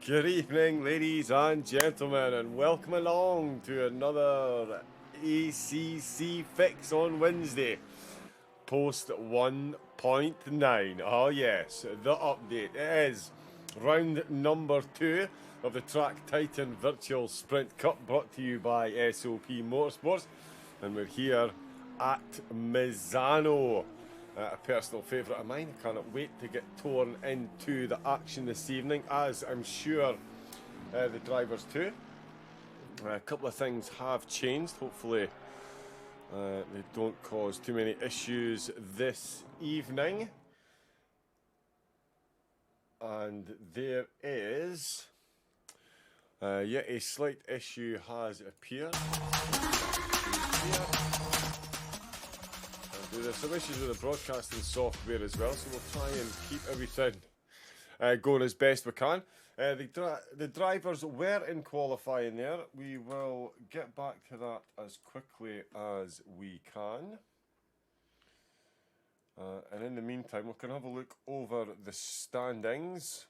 Good evening, ladies and gentlemen, and welcome along to another ACC Fix on Wednesday, post 1.9. Oh yes, the update. It is round number 2 of the Track Titan Virtual Sprint Cup, brought to you by SOP Motorsports, and we're here at Misano. A personal favourite of mine. I cannot wait to get torn into the action this evening, as I'm sure the drivers too. A couple of things have changed. Hopefully they don't cause too many issues this evening. And there is a slight issue has appeared. There's some issues with the broadcasting software as well, so we'll try and keep everything going as best we can. The drivers were in qualifying there. We will get back to that as quickly as we can. And in the meantime, we can have a look over the standings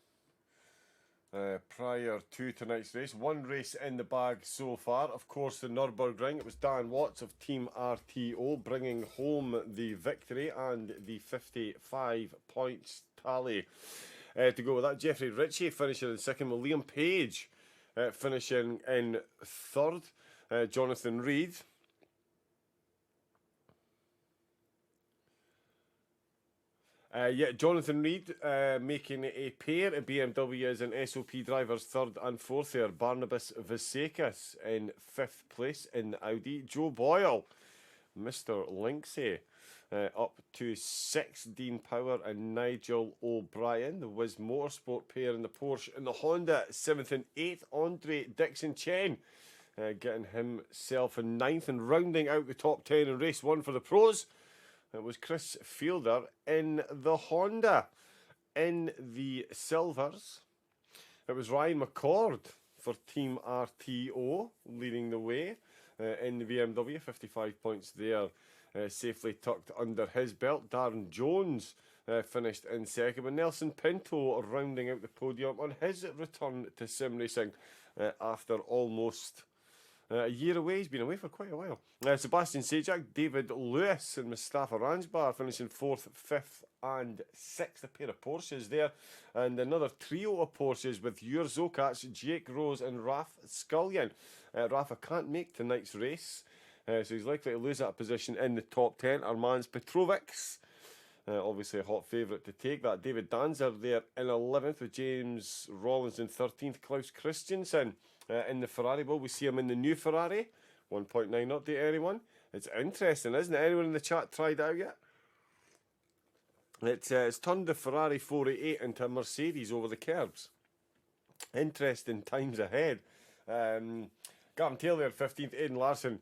prior to tonight's race. One race in the bag so far. Of course, the Nürburgring. It was Dan Watts of Team RTO bringing home the victory and the 55 points tally to go with that. Jeffrey Ritchie finishing in second, with Liam Page finishing in third. Jonathan Reed. Jonathan Reed making a pair of BMWs and SOP drivers third and fourth there. Barnabas Vasekas in fifth place in the Audi. Joe Boyle, Mr. Linksay, up to 6. Dean Power and Nigel O'Brien. The Wiz Motorsport pair in the Porsche and the Honda, 7th and 8th. Andre Dixon Chen getting himself in 9th, and rounding out the top 10 in race 1 for the pros. It was Chris Fielder in the Honda. In the silvers, it was Ryan McCord for Team RTO leading the way in the BMW. 55 points there, safely tucked under his belt. Darren Jones finished in second, with Nelson Pinto rounding out the podium on his return to sim racing after almost a year away. He's been away for quite a while. Sebastian Sajak, David Lewis and Mustafa Ransbar finishing 4th, 5th and 6th. A pair of Porsches there. And another trio of Porsches with Jur Zokats, Jake Rose and Raf Scullion. Rafa can't make tonight's race, so he's likely to lose that position in the top 10. Armand Petrovics, obviously a hot favourite to take that. David Danzer there in 11th, with James Rollins in 13th. Klaus Christensen in the Ferrari. Will we see him in the new Ferrari? 1.9 update, anyone? It's interesting, isn't it? Anyone in the chat tried it out yet? It's turned the Ferrari 488 into a Mercedes over the curbs. Interesting times ahead. Gavin Taylor 15th, Aidan Larson,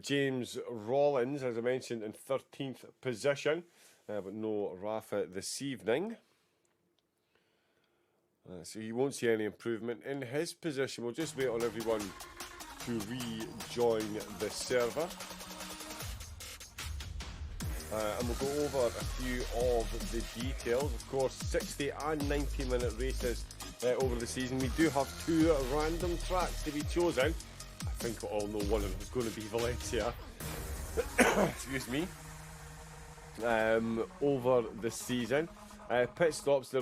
James Rollins, as I mentioned, in 13th position, but no Rafa this evening. So he won't see any improvement in his position. We'll just wait on everyone to rejoin the server. And we'll go over a few of the details. Of course, 60 and 90 minute races over the season. We do have 2 random tracks to be chosen. I think we all know one of them is going to be Valencia. Excuse me. Over the season. Pit stops,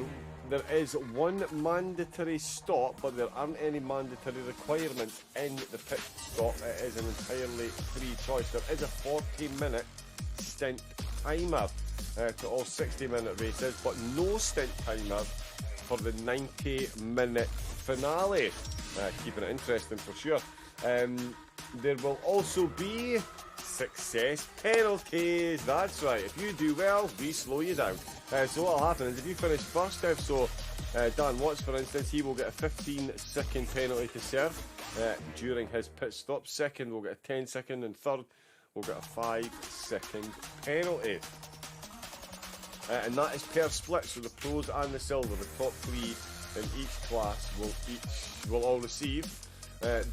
there is one mandatory stop, but there aren't any mandatory requirements in the pit stop. It is an entirely free choice. There is a 40-minute stint timer to all 60-minute races, but no stint timer for the 90-minute finale. Keeping it interesting for sure. There will also be success penalties. That's right. If you do well, we slow you down. So what will happen is if you finish first, Dan Watts, for instance, he will get a 15-second penalty to serve during his pit stop. Second will get a 10-second, and third will get a 5-second penalty. And that is per split, so the pros and the silver, the top 3 in each class will all receive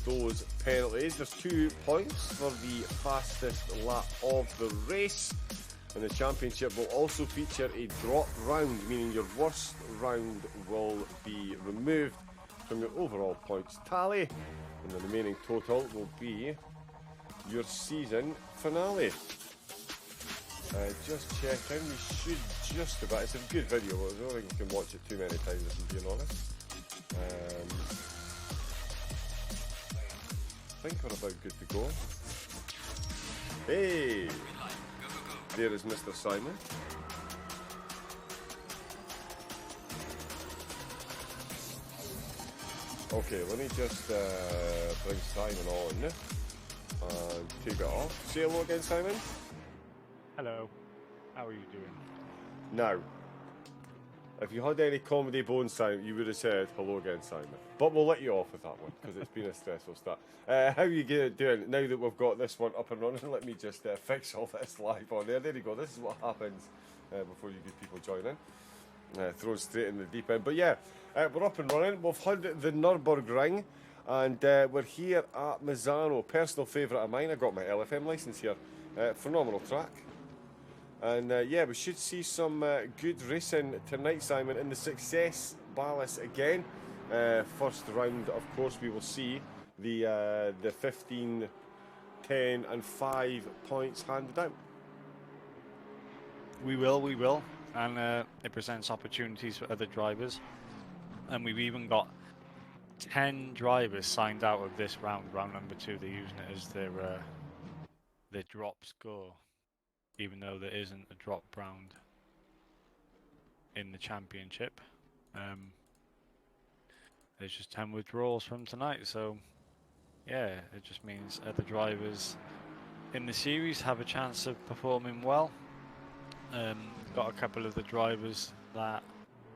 those penalties. There's 2 points for the fastest lap of the race, and the championship will also feature a drop round, meaning your worst round will be removed from your overall points tally, and the remaining total will be your season finale. Just checking, we should just about, it's a good video, I don't think you can watch it too many times if I'm being honest. I think we're about good to go. Hey! There is Mr. Simon. Okay, let me just bring Simon on and take it off. Say hello again, Simon. Hello. How are you doing? Now, if you had any comedy bones, Simon, you would have said hello again, Simon. But we'll let you off with that one because it's been a stressful start. How are you doing now that we've got this one up and running? Let me just fix all this live on there. There you go. This is what happens before you get people joining. Thrown straight in the deep end. But yeah, we're up and running. We've had the Nürburgring, and we're here at Misano. Personal favourite of mine. I got my LFM licence here. Phenomenal track. And yeah, we should see some good racing tonight, Simon, in the Success Ballast again. First round, of course, we will see the 15, 10 and 5 points handed out. We will. And it presents opportunities for other drivers. And we've even got 10 drivers signed out of this round, round number 2. They're using it as their drop score, even though there isn't a drop round in the championship. There's just 10 withdrawals from tonight, so yeah, it just means other drivers in the series have a chance of performing well. Got a couple of the drivers that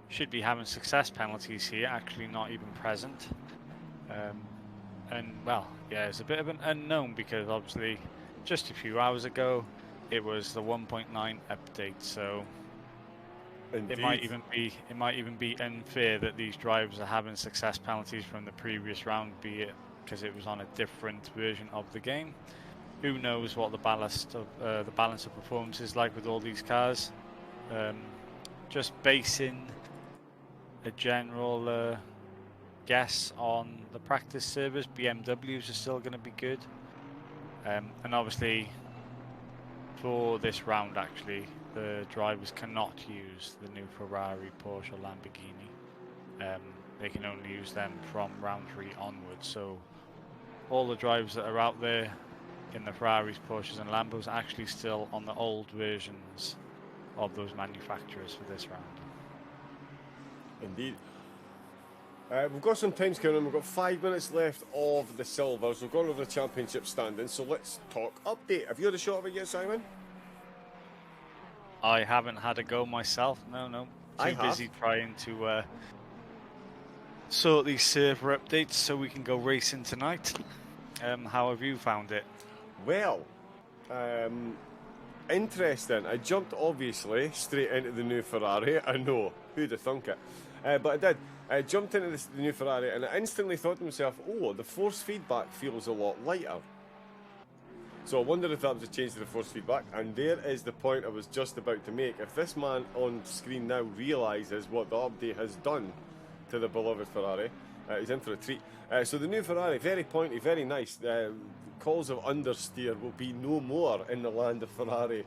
should be having success penalties here actually not even present. And well, yeah, it's a bit of an unknown because obviously just a few hours ago it was the 1.9 update, so Indeed. it might even be unfair that these drivers are having success penalties from the previous round, be it because it was on a different version of the game. Who knows what the balance of performance is like with all these cars. Just basing a general guess on the practice servers, BMWs are still going to be good. And obviously for this round actually, the drivers cannot use the new Ferrari, Porsche, Lamborghini. They can only use them from round 3 onwards. So all the drivers that are out there in the Ferraris, Porsches and Lambos are actually still on the old versions of those manufacturers for this round. Indeed. We've got some times coming. We've got 5 minutes left of the silvers. We've gone over the championship standings, so let's talk update. Have you had a shot of it yet, Simon? I haven't had a go myself. No. Too busy trying to sort these server updates so we can go racing tonight. How have you found it? Well, interesting. I jumped obviously straight into the new Ferrari. I know, who'd have thunk it? But I did. I jumped into the new Ferrari and I instantly thought to myself, oh, the force feedback feels a lot lighter. So I wondered if that was a change to the force feedback, and there is the point I was just about to make. If this man on screen now realises what the update has done to the beloved Ferrari, he's in for a treat. So the new Ferrari, very pointy, very nice. Calls of understeer will be no more in the land of Ferrari,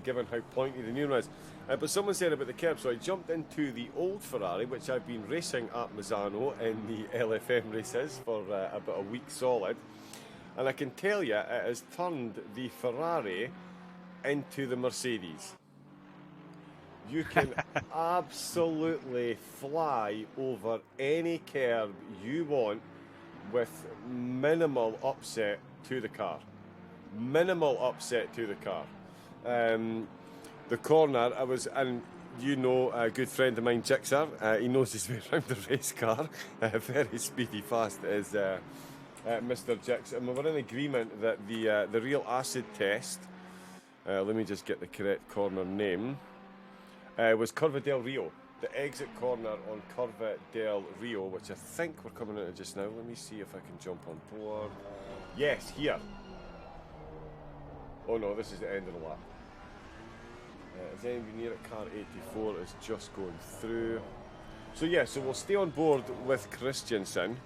given how pointy the new one is. But someone said about the curb, so I jumped into the old Ferrari, which I've been racing at Misano in the LFM races for about a week solid. And I can tell you, it has turned the Ferrari into the Mercedes. You can absolutely fly over any curb you want with minimal upset to the car. Minimal upset to the car. The corner, and you know a good friend of mine, Jixer, he knows his way around the race car. Very speedy, fast is Mr. Jix. And we were in agreement that the real acid test, let me just get the correct corner name, was Curva del Rio. The exit corner on Curva del Rio, which I think we're coming into just now. Let me see if I can jump on board. Yes, here. Oh no, this is the end of the lap. Is anybody near at car 84 is just going through. So yeah, so we'll stay on board with Christensen.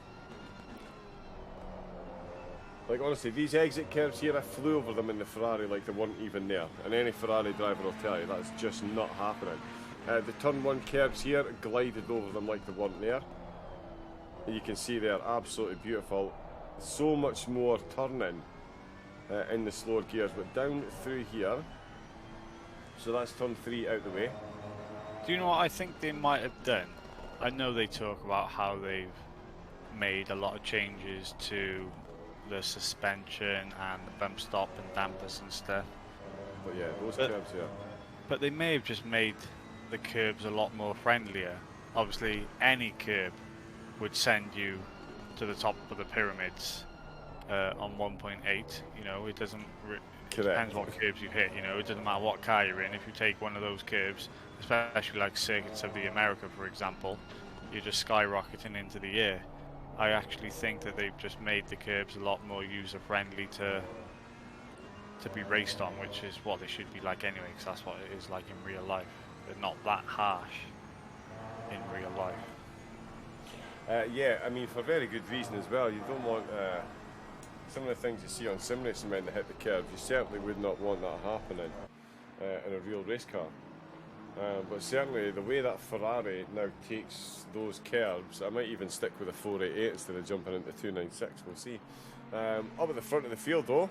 Like honestly, these exit curves here, I flew over them in the Ferrari like they weren't even there. And any Ferrari driver will tell you that's just not happening. The turn 1 curves here, glided over them like they weren't there. And you can see they're absolutely beautiful. So much more turning in the slower gears, but down through here. So that's turn 3 out the way. Do you know what I think they might have done? I know they talk about how they've made a lot of changes to the suspension and the bump stop and dampers and stuff. But yeah, those curves here. But they may have just made the curbs a lot more friendlier. Obviously, any curb would send you to the top of the pyramids on 1.8. You know, it doesn't. It depends what curbs you hit. You know, it doesn't matter what car you're in. If you take one of those curbs, especially like circuits of the America, for example, you're just skyrocketing into the air. I actually think that they've just made the curbs a lot more user-friendly to be raced on, which is what they should be like anyway, because that's what it is like in real life. They're not that harsh in real life. Yeah, I mean, for very good reason as well. You don't want some of the things you see on sim racing when they hit the curves. You certainly would not want that happening in a real race car. But certainly the way that Ferrari now takes those curves, I might even stick with a 488 instead of jumping into 296. We'll see. Up at the front of the field though,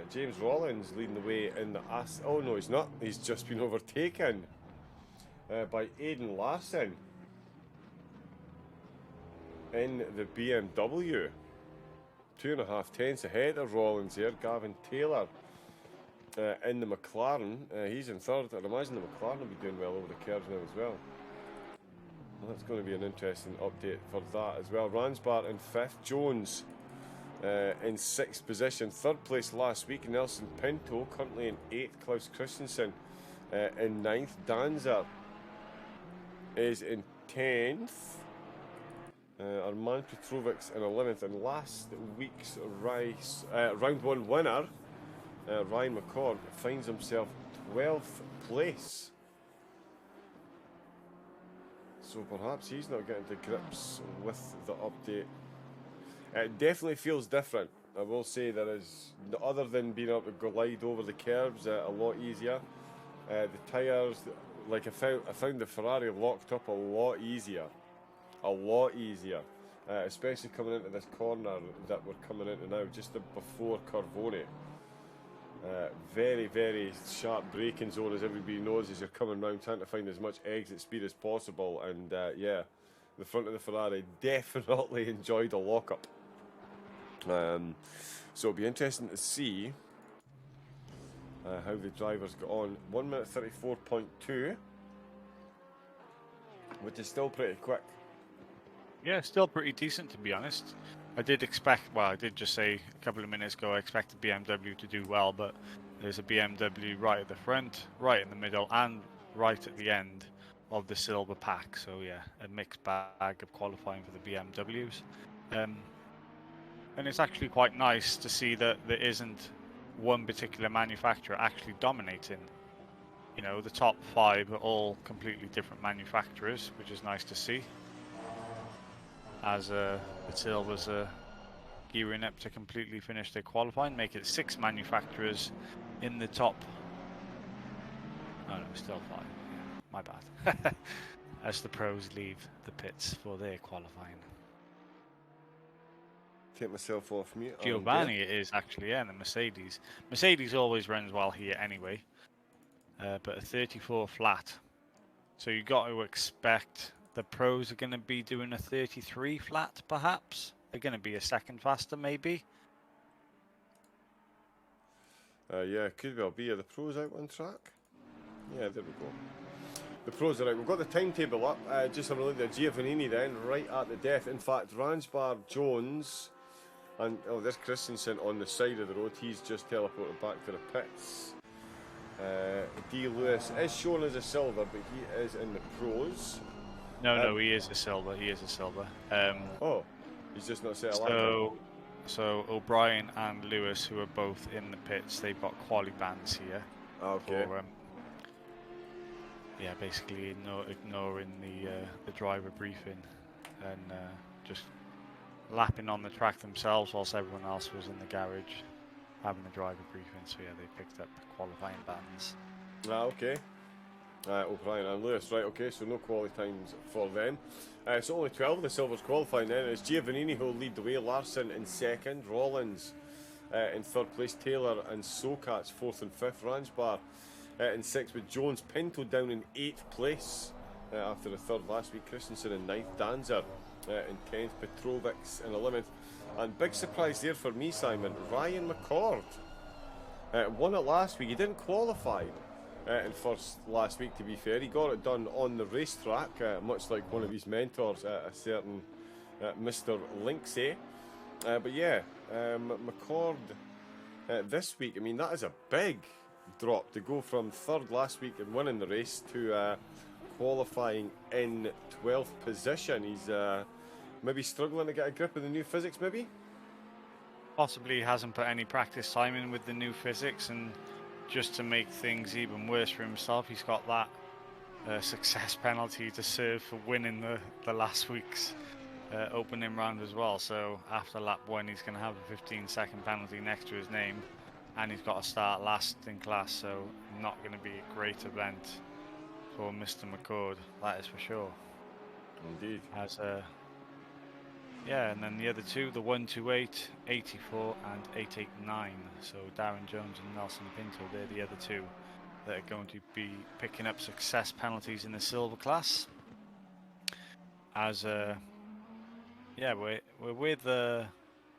James Rollins leading the way in the oh no, he's not. He's just been overtaken by Aiden Larson in the BMW. 2.5 tenths ahead of Rollins here. Gavin Taylor in the McLaren. He's in third. I'd imagine the McLaren will be doing well over the curves now as well. Well, that's going to be an interesting update for that as well. Ransbar in 5th. Jones in 6th position. 3rd place last week. Nelson Pinto currently in 8th. Klaus Christensen in 9th. Danzer is in 10th. Armand Petrovic's in 11th. And last week's round 1 winner, Ryan McCord, finds himself 12th place. So perhaps he's not getting to grips with the update. It definitely feels different. I will say there is, other than being able to glide over the curves a lot easier. The tyres, like I found the Ferrari locked up a lot easier. A lot easier. Especially coming into this corner that we're coming into now, just before Corvone. Very, very sharp braking zone, as everybody knows, as you're coming round, trying to find as much exit speed as possible. And yeah, the front of the Ferrari definitely enjoyed a lockup. So it'll be interesting to see how the drivers got on. 1 minute 34.2, which is still pretty quick. Yeah, still pretty decent, to be honest. I did expect, well, I did just say a couple of minutes ago I expected BMW to do well, but there's a BMW right at the front, right in the middle, and right at the end of the silver pack. So yeah, a mixed bag of qualifying for the BMWs. And it's actually quite nice to see that there isn't one particular manufacturer actually dominating. You know, the top 5 are all completely different manufacturers, which is nice to see. As the Silvers are gearing up to completely finish their qualifying, make it 6 manufacturers in the top. Oh no, still 5. Yeah, my bad. As the pros leave the pits for their qualifying. Take myself off mute. Giovanni it is actually, yeah, and the Mercedes. Mercedes always runs well here anyway. But a 34 flat. So you got to expect the pros are going to be doing a 33 flat, perhaps. They're going to be a second faster, maybe. Yeah, could well be. Are the pros out on track? Yeah, there we go. The pros are out. We've got the timetable up. Just having a look at Giovannini then, right at the death. In fact, Ransbar, Jones, and oh, there's Christensen on the side of the road. He's just teleported back to the pits. D. Lewis is shown as a silver, but he is in the pros. No, he is a silver. He is a silver. Oh, he's just not set a line. So O'Brien and Lewis, who are both in the pits, they've got quali bans here. Okay. yeah, basically ignoring the driver briefing and just lapping on the track themselves whilst everyone else was in the garage having a driver briefing. So yeah, they picked up qualifying bans. Okay. O'Brien and Lewis, right, okay, so no quality times for them. So only 12 of the Silvers qualifying then. It's Giovannini who will lead the way, Larson in second, Rollins in third place, Taylor and Sokat's fourth and fifth, Ranjbar in sixth, with Jones Pinto down in eighth place after the third last week, Christensen in ninth, Danzer in 10th, Petrovics in 11th, and big surprise there for me, Simon, Ryan McCord won it last week. He didn't qualify in first last week, to be fair. He got it done on the racetrack, much like one of his mentors, a certain Mr. Linksay. But yeah, McCord this week, I mean, that is a big drop to go from third last week and winning the race to qualifying in 12th position. He's maybe struggling to get a grip of the new physics, maybe? Possibly hasn't put any practice time in with the new physics, and just to make things even worse for himself, he's got that success penalty to serve for winning the last week's opening round as well. So after lap 1, he's going to have a 15-second penalty next to his name, and he's got to start last in class, so not going to be a great event for Mr. McCord, that is for sure. Indeed. As yeah, and then the other two, the 128, 84 and 889. So Darren Jones and Nelson Pinto, they're the other two that are going to be picking up success penalties in the silver class. As yeah, we're with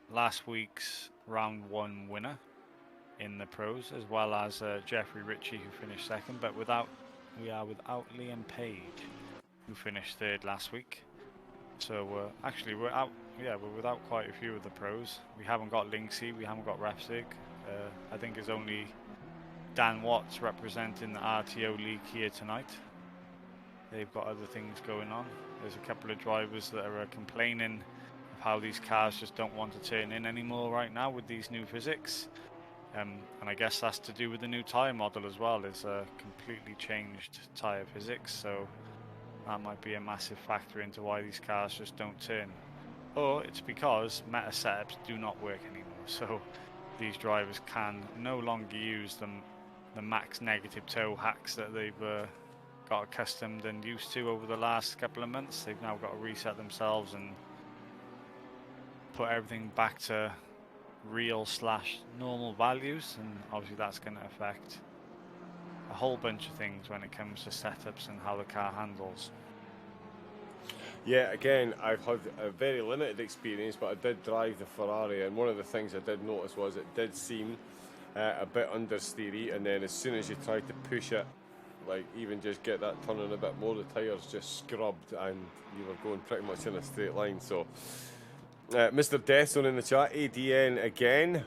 last week's round 1 winner in the pros, as well as Jeffrey Ritchie, who finished second, but we are without Liam Page, who finished third last week. So actually we're without quite a few of the pros. We haven't got Linksy, we haven't got Refsig. I think it's only Dan Watts representing the RTO League here tonight. They've got other things going on. There's a couple of drivers that are complaining of how these cars just don't want to turn in anymore right now with these new physics. And I guess that's to do with the new tyre model as well. It's a completely changed tyre physics, so that might be a massive factor into why these cars just don't turn. Or it's because meta setups do not work anymore, so these drivers can no longer use the max negative toe hacks that they've got accustomed and used to over the last couple of months. They've now got to reset themselves and put everything back to real/normal values, and obviously that's going to affect a whole bunch of things when it comes to setups and how the car handles. Yeah, again, I've had a very limited experience, but I did drive the Ferrari, and one of the things I did notice was it did seem a bit understeery, and then as soon as you tried to push it, like even just get that turning a bit more, the tyres just scrubbed and you were going pretty much in a straight line. So Mr. Desson in the chat, ADN again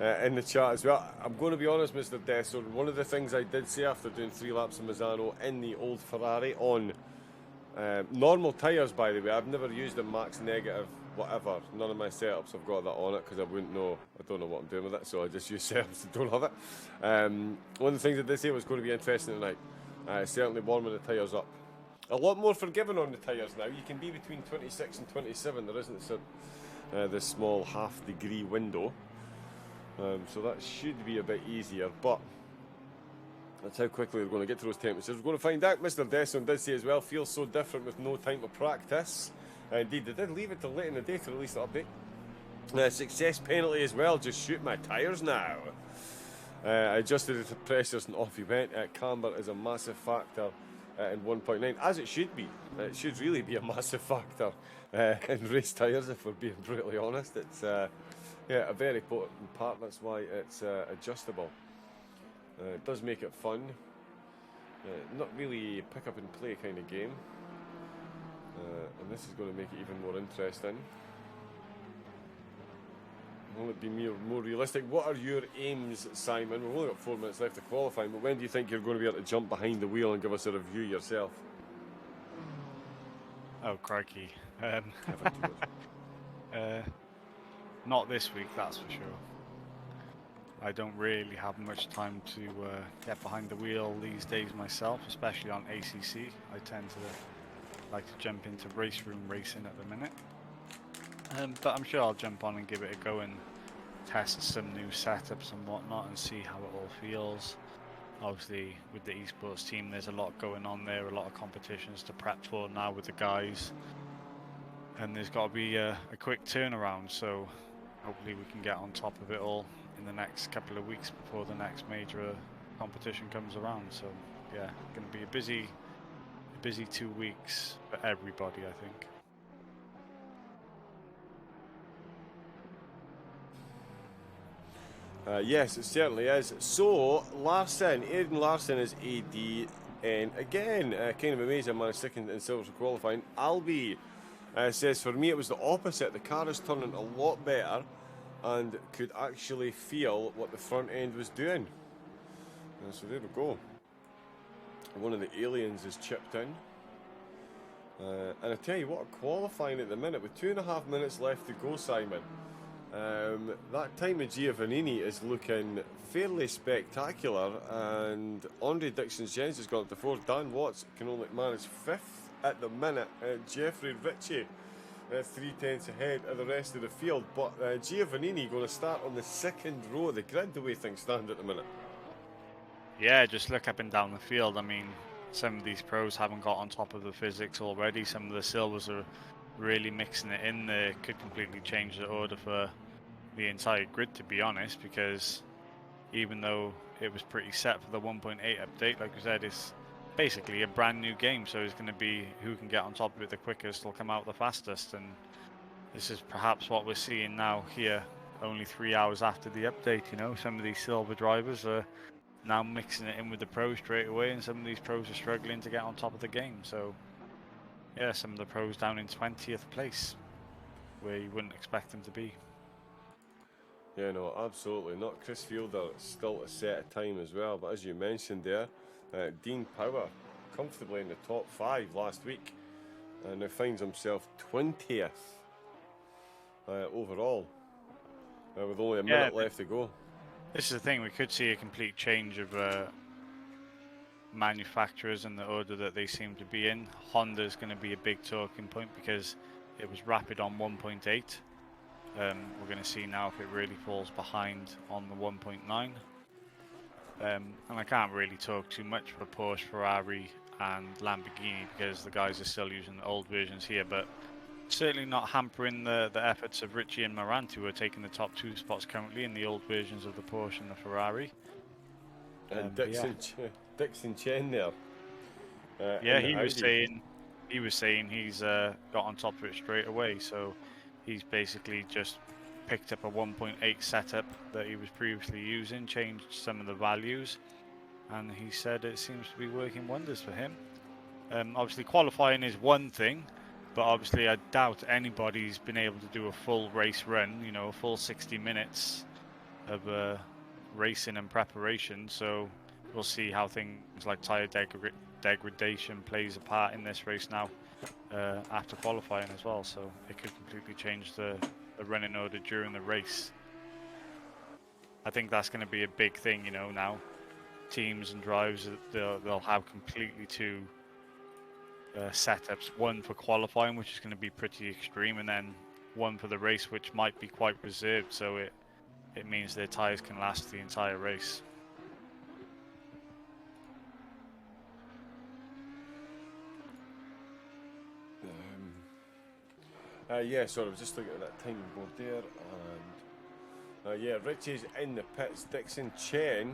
in the chat as well. I'm going to be honest, Mr. Desson, one of the things I did say after doing 3 laps of Misano in the old Ferrari on normal tyres, by the way, I've never used a max negative whatever. None of my setups have got that on it because I don't know what I'm doing with it, so I just use setups that don't have it. One of the things I did say was going to be interesting tonight, certainly warming the tyres up. A lot more forgiving on the tyres now. You can be between 26 and 27. There isn't this small half-degree window, so that should be a bit easier, but that's how quickly we're going to get to those temperatures. We're going to find out. Mr. Desson did say as well, feels so different with no time to practice. Indeed, they did leave it till late in the day to release the update. Success penalty as well, just shoot my tyres now. I adjusted the pressures and off he went. Camber is a massive factor in 1.9, as it should be. It should really be a massive factor in race tyres, if we're being brutally honest. It's a very important part, that's why it's adjustable. It does make it fun. Not really a pick up and play kind of game. And this is going to make it even more interesting. Will it be more realistic? What are your aims, Simon? We've only got 4 minutes left to qualify, but when do you think you're going to be able to jump behind the wheel and give us a review yourself? Oh, crikey. Not this week, that's for sure. I don't really have much time to get behind the wheel these days myself, especially on ACC. I tend to like to jump into race room racing at the minute. But I'm sure I'll jump on and give it a go and test some new setups and whatnot and see how it all feels. Obviously, with the esports team, there's a lot going on there, a lot of competitions to prep for now with the guys. And there's got to be a quick turnaround, so hopefully we can get on top of it all in the next couple of weeks before the next major competition comes around. So yeah, going to be a busy 2 weeks for everybody, I think. Yes, it certainly is. So, Aidan Larson is AD, and again, kind of amazing, man, second in silver for qualifying. Albie says, for me, it was the opposite. The car is turning a lot better and could actually feel what the front end was doing. So, there we go. One of the aliens is chipped in. And I tell you what, qualifying at the minute with 2.5 minutes left to go, Simon. That time of Giovannini is looking fairly spectacular, and Andre Dixon-Jens has gone up to 4th. Dan Watts can only manage 5th at the minute. Jeffrey Ritchie 3/10 ahead of the rest of the field, but Giovannini going to start on the 2nd row of the grid the way things stand at the minute. Yeah, just look up and down the field. I mean, some of these pros haven't got on top of the physics already. Some of the silvers are really mixing it in there. Could completely change the order for the entire grid, to be honest, because even though it was pretty set for the 1.8 update, like we said, it's basically a brand new game, so it's going to be who can get on top of it the quickest will come out the fastest, and this is perhaps what we're seeing now here, only 3 hours after the update. You know, some of these silver drivers are now mixing it in with the pros straight away, and some of these pros are struggling to get on top of the game. So yeah, some of the pros down in 20th place, where you wouldn't expect them to be. Yeah, no, absolutely not. Chris Fielder still a set of time as well, but as you mentioned there, Dean Power comfortably in the top 5 last week, and now finds himself 20th overall, with only a minute left to go. This is the thing, we could see a complete change of manufacturers and the order that they seem to be in. Honda is going to be a big talking point because it was rapid on 1.8. We're going to see now if it really falls behind on the 1.9. And I can't really talk too much for Porsche, Ferrari and Lamborghini because the guys are still using the old versions here, but certainly not hampering the efforts of Ritchie and Morant, who are taking the top 2 spots currently in the old versions of the Porsche and the Ferrari. And Dixon Chen there. Yeah, he was saying he's got on top of it straight away. So he's basically just picked up a 1.8 setup that he was previously using, changed some of the values, and he said it seems to be working wonders for him. Obviously, qualifying is one thing, but obviously I doubt anybody's been able to do a full race run, you know, a full 60 minutes of racing and preparation. So we'll see how things like tyre degradation plays a part in this race now after qualifying as well. So it could completely change the running order during the race. I think that's going to be a big thing, you know, now. Teams and drives, they'll have completely 2 setups, one for qualifying, which is going to be pretty extreme, and then one for the race, which might be quite reserved, so it means their tyres can last the entire race. Yeah, sorry, I was just looking at that timing board there, and yeah, Richie's in the pits. Dixon Chen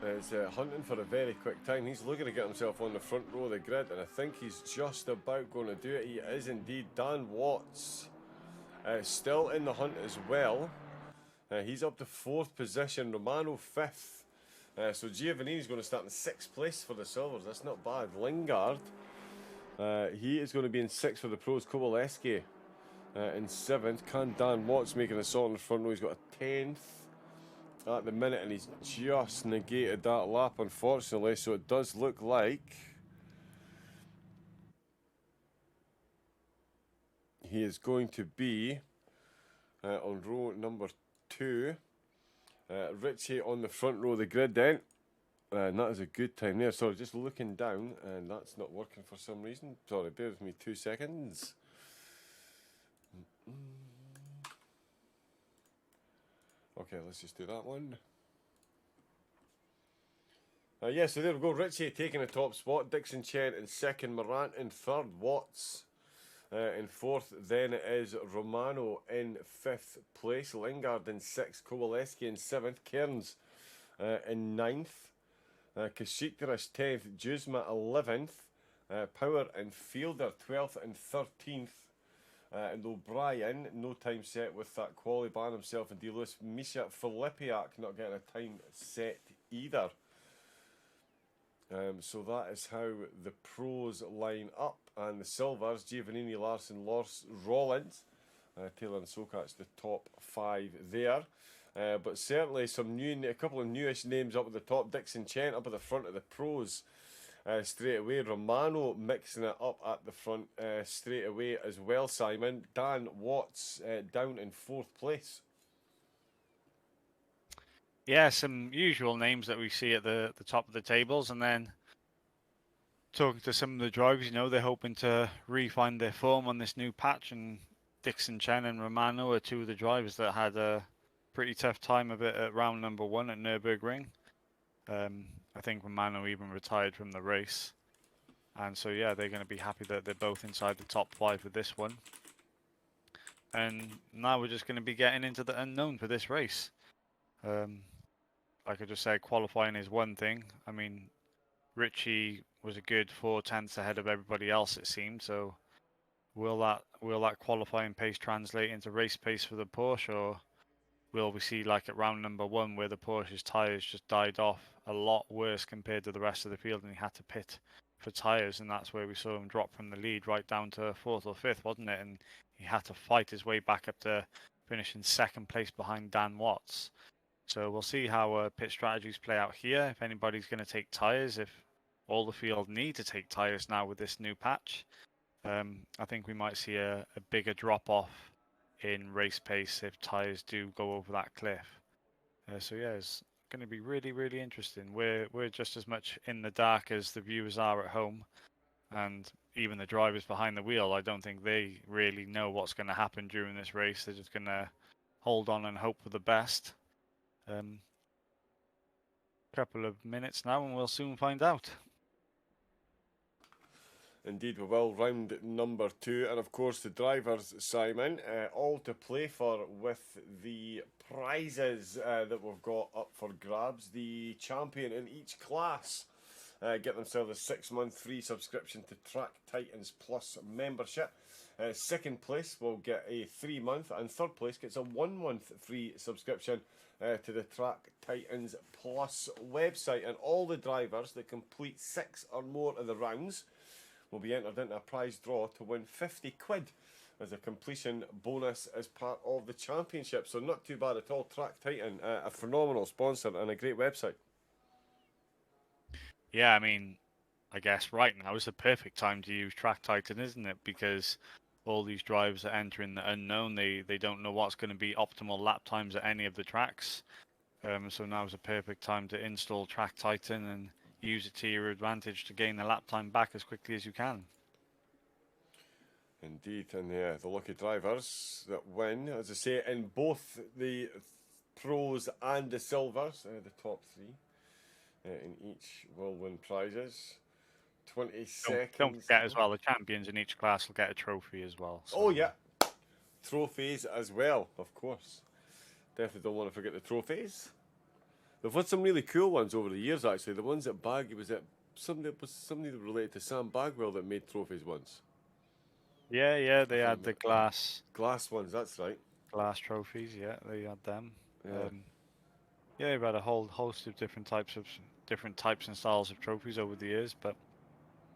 is hunting for a very quick time. He's looking to get himself on the front row of the grid, and I think he's just about going to do it. He is indeed. Dan Watts still in the hunt as well. He's up to 4th position. Romano 5th. So Giovannini's going to start in 6th place for the silvers. That's not bad. Lingard, he is going to be in 6th for the pros. Kowaleski in 7th. Can Dan Watts making a assault in the front row. He's got a 10th at the minute, and he's just negated that lap, unfortunately. So it does look like he is going to be on row number 2. Richie on the front row of the grid then. And that is a good time there. Sorry, just looking down, and that's not working for some reason. Sorry, bear with me 2 seconds. Okay, let's just do that one. Yeah, so there we go. Richie taking the top spot. Dixon Chen in second. Morant in third. Watts in fourth. Then it is Romano in fifth place. Lingard in sixth. Kowaleski in seventh. Cairns in ninth. Kashikdaras 10th, Juzma 11th, Power and Fielder 12th and 13th, and O'Brien, no time set with that quali ban himself and D. Lewis. Misha Filipiak not getting a time set either. So that is how the pros line up, and the silvers, Giovannini, Larson, Rollins, Taylor and Sokat's the top 5 there. But certainly a couple of newish names up at the top. Dixon Chen up at the front of the pros straight away. Romano mixing it up at the front straight away as well, Simon. Dan Watts down in fourth place. Yeah, some usual names that we see at the top of the tables, and then talking to some of the drivers, you know, they're hoping to refine their form on this new patch, and Dixon Chen and Romano are two of the drivers that had a pretty tough time of it at round number 1 at Nürburgring. I think Romano even retired from the race. And so, yeah, they're going to be happy that they're both inside the top 5 with this one. And now we're just going to be getting into the unknown for this race. Like I just said, qualifying is one thing. I mean, Richie was a good 4/10 ahead of everybody else, it seemed. So will that qualifying pace translate into race pace for the Porsche, or will we see like at round number 1 where the Porsche's tyres just died off a lot worse compared to the rest of the field, and he had to pit for tyres, and that's where we saw him drop from the lead right down to 4th or 5th, wasn't it? And he had to fight his way back up to finish in 2nd place behind Dan Watts. So we'll see how pit strategies play out here, if anybody's going to take tyres, if all the field need to take tyres now with this new patch. I think we might see a bigger drop-off in race pace if tyres do go over that cliff. So yeah, it's going to be really, really interesting. We're just as much in the dark as the viewers are at home, and even the drivers behind the wheel, I don't think they really know what's going to happen during this race. They're just going to hold on and hope for the best. Couple of minutes now and we'll soon find out. Indeed, we will. Round number 2, and of course the drivers, Simon, all to play for with the prizes that we've got up for grabs. The champion in each class get themselves a 6-month free subscription to Track Titans Plus membership. Second place will get a 3-month, and third place gets a 1-month free subscription to the Track Titans Plus website. And all the drivers that complete 6 or more of the rounds will be entered into a prize draw to win 50 quid as a completion bonus as part of the championship. So not too bad at all. Track Titan, a phenomenal sponsor and a great website. Yeah, I mean, I guess right now is the perfect time to use Track Titan, isn't it? Because all these drivers are entering the unknown. They don't know what's going to be optimal lap times at any of the tracks. So now is a perfect time to install Track Titan and use it to your advantage to gain the lap time back as quickly as you can. Indeed, and yeah, the lucky drivers that win, as I say, in both the pros and the silvers, the top 3 in each will win prizes. 20 seconds. Don't forget as well, the champions in each class will get a trophy as well. So. Oh yeah, trophies as well, of course. Definitely don't want to forget the trophies. They've had some really cool ones over the years, actually. The ones at Baggy, was somebody related to Sam Bagwell that made trophies once? Yeah, they had the glass ones, that's right. Glass trophies, yeah, they had them. Yeah. They've had a whole host of different types and styles of trophies over the years, but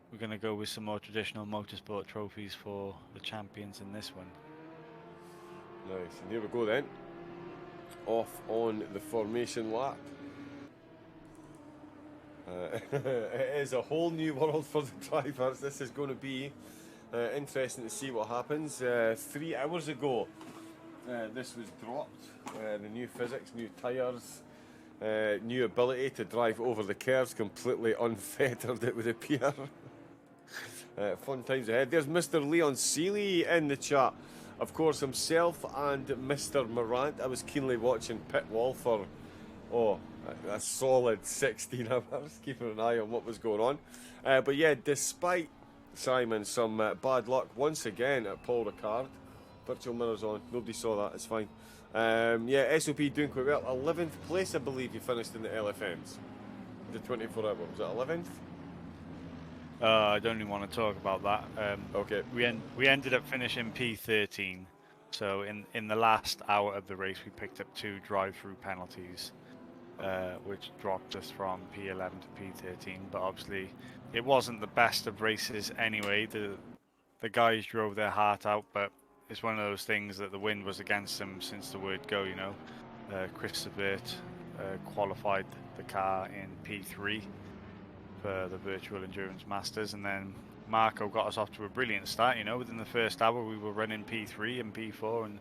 we're going to go with some more traditional motorsport trophies for the champions in this one. Nice, and here we go then. Off on the formation lap. It is a whole new world for the drivers. This is going to be interesting to see what happens. 3 hours ago, this was dropped. The new physics, new tyres, new ability to drive over the curves completely unfettered, it would appear. Fun times ahead. There's Mr. Leon Seeley in the chat. Of course, himself and Mr. Morant. I was keenly watching pit wall for, a solid 16 hours, keeping an eye on what was going on. But yeah, despite Simon some bad luck once again at Paul Ricard. Virtual mirrors on. Nobody saw that. It's fine. Yeah, SOP doing quite well. 11th place, I believe, you finished in the LFMs. The 24 hour. Was it 11th? I don't even want to talk about that. Okay. We ended up finishing P13. So in the last hour of the race, we picked up 2 drive-through penalties, which dropped us from P11 to P13. But obviously, it wasn't the best of races anyway. The guys drove their heart out, but it's one of those things that the wind was against them since the word go, you know. Chris Sabert qualified the car in P3 for the Virtual Endurance Masters, and then Marco got us off to a brilliant start, you know. Within the first hour we were running P3 and P4 and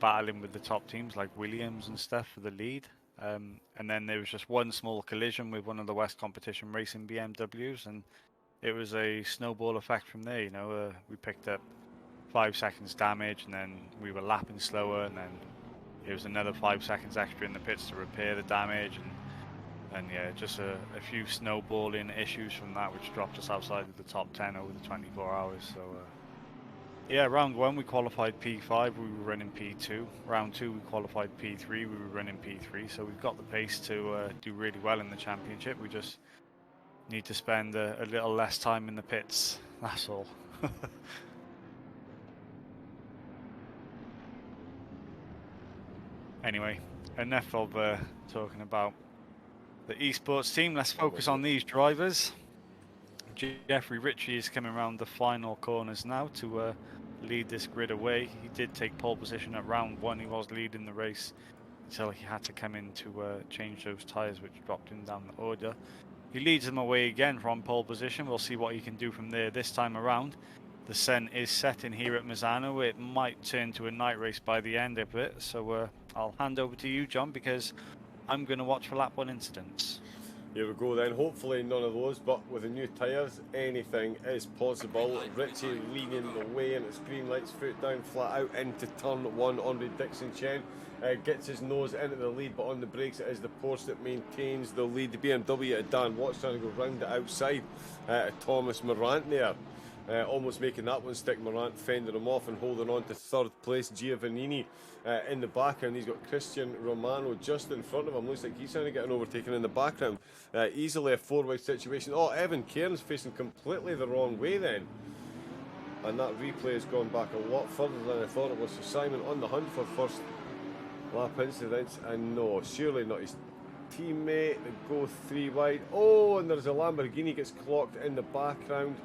battling with the top teams like Williams and stuff for the lead. And then there was just one small collision with one of the West Competition Racing BMWs, and it was a snowball effect from there, you know. We picked up 5 seconds damage, and then we were lapping slower, and then it was another 5 seconds extra in the pits to repair the damage, and yeah, just a few snowballing issues from that, which dropped us outside of the top 10 over the 24 hours. So yeah, round 1 we qualified P5, we were running P2. Round 2 we qualified P3, we were running P3. So we've got the pace to do really well in the championship. We just need to spend a little less time in the pits, that's all. Anyway, enough of talking about the esports team. Let's focus on these drivers. Jeffrey Ritchie is coming around the final corners now to lead this grid away. He did take pole position at round 1. He was leading the race until he had to come in to change those tyres, which dropped him down the order. He leads them away again from pole position. We'll see what he can do from there this time around. The sun is setting here at Misano. It might turn to a night race by the end of it. So I'll hand over to you, John, because I'm going to watch for lap 1 incidents. Here we go then. Hopefully none of those, but with the new tyres, anything is possible. Ritchie leaning away and it's green lights, foot down, flat out into turn 1. Andre Dixon Chen gets his nose into the lead, but on the brakes it is the Porsche that maintains the lead. The BMW at Dan Watts trying to go round the outside. Thomas Morant there. Almost making that one stick. Morant fending him off and holding on to 3rd place. Giovannini in the background. He's got Christian Romano just in front of him. Looks like he's trying to get an overtaken in the background. Easily a 4-way situation. Oh, Evan Cairns facing completely the wrong way then. And that replay has gone back a lot further than I thought it was. So Simon on the hunt for first lap incidents. And no, surely not his teammate. They go 3 wide. Oh, and there's a Lamborghini gets clocked in the background.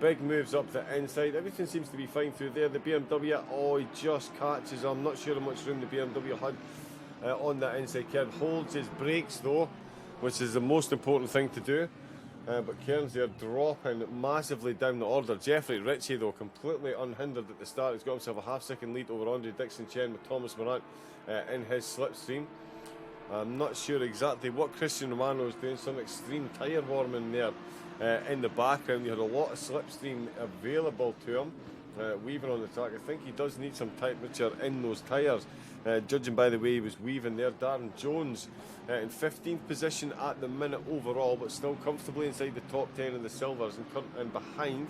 Big moves up the inside. Everything seems to be fine through there. The BMW, oh, he just catches. I'm not sure how much room the BMW had on that inside curve. Holds his brakes though, which is the most important thing to do. But Cairns there dropping massively down the order. Jeffrey Ritchie though completely unhindered at the start. He's got himself a half-second lead over Andre Dixon Chen with Thomas Morant in his slipstream. I'm not sure exactly what Christian Romano is doing. Some extreme tyre warming there. In the background, you had a lot of slipstream available to him, weaving on the track. I think he does need some temperature in those tyres, judging by the way he was weaving there. Darren Jones in 15th position at the minute overall, but still comfortably inside the top 10 in the silvers, and behind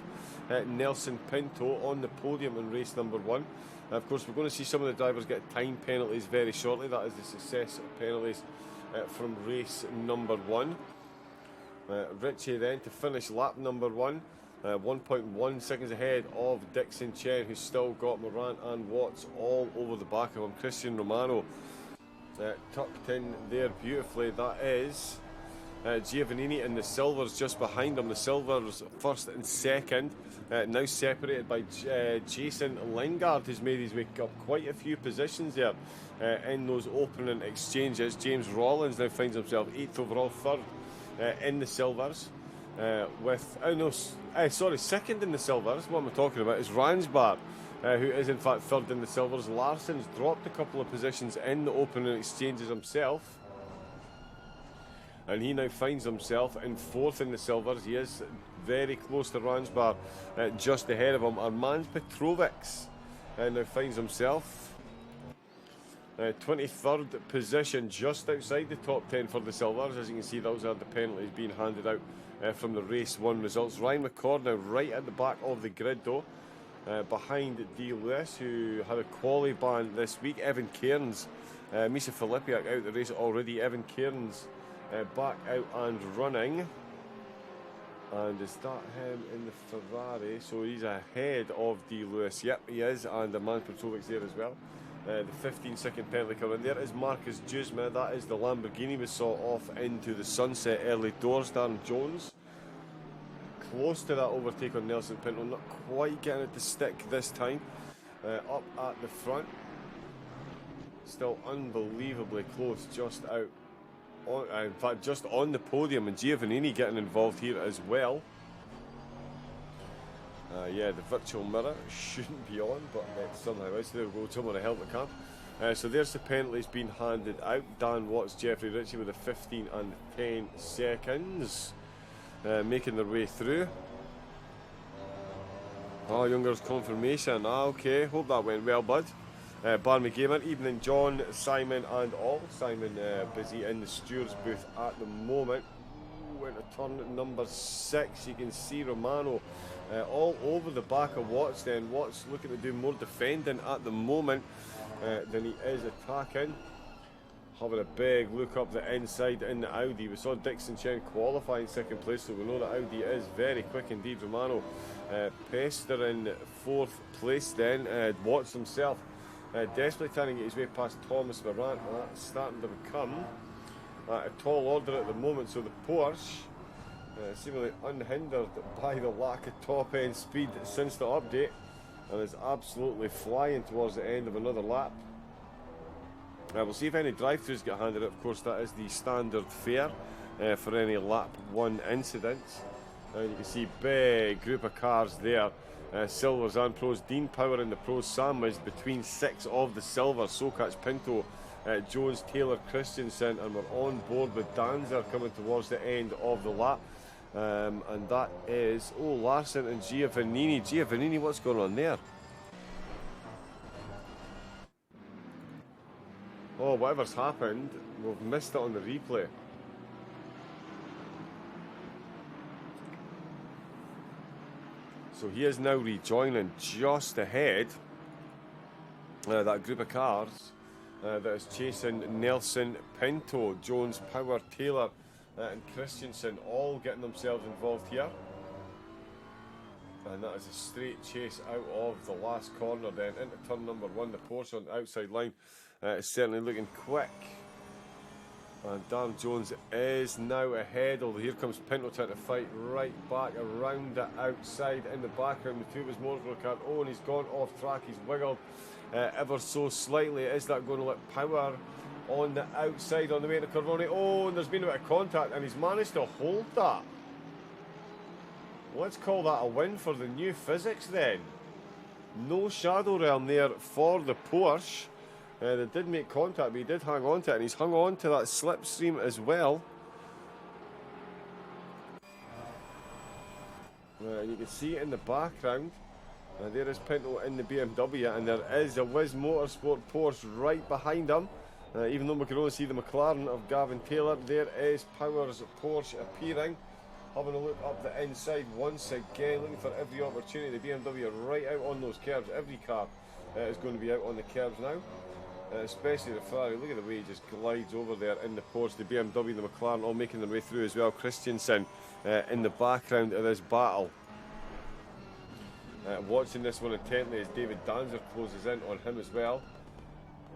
Nelson Pinto on the podium in race number 1. Of course, we're going to see some of the drivers get time penalties very shortly. That is the success penalties from race number 1. Ritchie then to finish lap number 1, 1.1 seconds ahead of Dixon Chen, who's still got Morant and Watts all over the back of him. Christian Romano tucked in there beautifully. That is Giovannini in the silvers just behind him. The silvers first and second, now separated by Jason Lingard, who's made his way up quite a few positions there in those opening exchanges. James Rollins now finds himself 8th overall, 3rd in the silvers with second in the silvers. What am I talking about? Is Ransbar who is in fact third in the silvers. Larsson's dropped a couple of positions in the opening exchanges himself, and he now finds himself in fourth in the silvers. He is very close to Ransbar, just ahead of him. Armand Petrovic now finds himself 23rd position, just outside the top 10 for the silvers. As you can see, those are the penalties being handed out from the race 1 results. Ryan McCord now right at the back of the grid though, behind D. Lewis, who had a quali ban this week. Evan Cairns, Misha Filipiak out the race already. Evan Cairns back out and running. And is that him in the Ferrari? So he's ahead of D. Lewis. Yep, he is. And Armand Petrovic there as well. The 15-second penalty coming. There is Marcus Juzma. That is the Lamborghini we saw off into the sunset early doors. Darren Jones close to that overtake on Nelson Pinto. Not quite getting it to stick this time. Up at the front. Still unbelievably close. Just out. In fact, just on the podium. And Giovannini getting involved here as well. Yeah, the virtual mirror shouldn't be on, but it somehow is. There we go, someone to help the camp. So there's the penalties being handed out. Dan Watts, Jeffrey Ritchie with the 15 and 10 seconds. Making their way through. Oh, Younger's confirmation. Okay, hope that went well, bud. Barmy Gamer, evening John, Simon and all. Simon busy in the steward's booth at the moment. Went to turn number 6. You can see Romano all over the back of Watts then. Watts looking to do more defending at the moment than he is attacking. Having a big look up the inside in the Audi. We saw Dixon Chen qualifying second place, so we know that Audi is very quick indeed. Romano Pester in fourth place then. Watts himself desperately trying to get his way past Thomas Morant, and that's starting to become a tall order at the moment. So the Porsche seemingly unhindered by the lack of top end speed since the update, and is absolutely flying towards the end of another lap. We'll see if any drive-thrus get handed out. Of course, that is the standard fare for any lap 1 incidents. And you can see big group of cars there. Silvers and pros. Dean Power in the pros. Sam is between 6 of the silvers. Sokach, Pinto, Jones, Taylor, Christensen, and we're on board with Danzer coming towards the end of the lap. And that is Larsson and Giovannini. Giovannini, what's going on there? Oh, whatever's happened, we've missed it on the replay. So he is now rejoining just ahead that group of cars that is chasing Nelson Pinto, Jones, Power, Taylor and Christensen, all getting themselves involved here. And that is a straight chase out of the last corner then into turn number 1. The Porsche on the outside line is certainly looking quick. And Darren Jones is now ahead, although here comes Pinto trying to fight right back around the outside. In the background, the two of his motorcycle car. Oh, and he's gone off track. He's wiggled ever so slightly. Is that going to let Power on the outside on the way to Carvone? Oh, and there's been a bit of contact, and he's managed to hold that. Let's call that a win for the new physics then. No shadow realm there for the Porsche. They did make contact, but he did hang on to it, and he's hung on to that slipstream as well. And you can see it in the background. There is Pinto in the BMW, and there is a Wiz Motorsport Porsche right behind him. Even though we can only see the McLaren of Gavin Taylor, there is Power's Porsche appearing. Having a look up the inside once again, looking for every opportunity. The BMW right out on those curbs. Every car is going to be out on the curbs now. Especially the Ferrari. Look at the way he just glides over there in the Porsche. The BMW, the McLaren all making their way through as well. Christensen in the background of this battle. Watching this one intently as David Danzer closes in on him as well.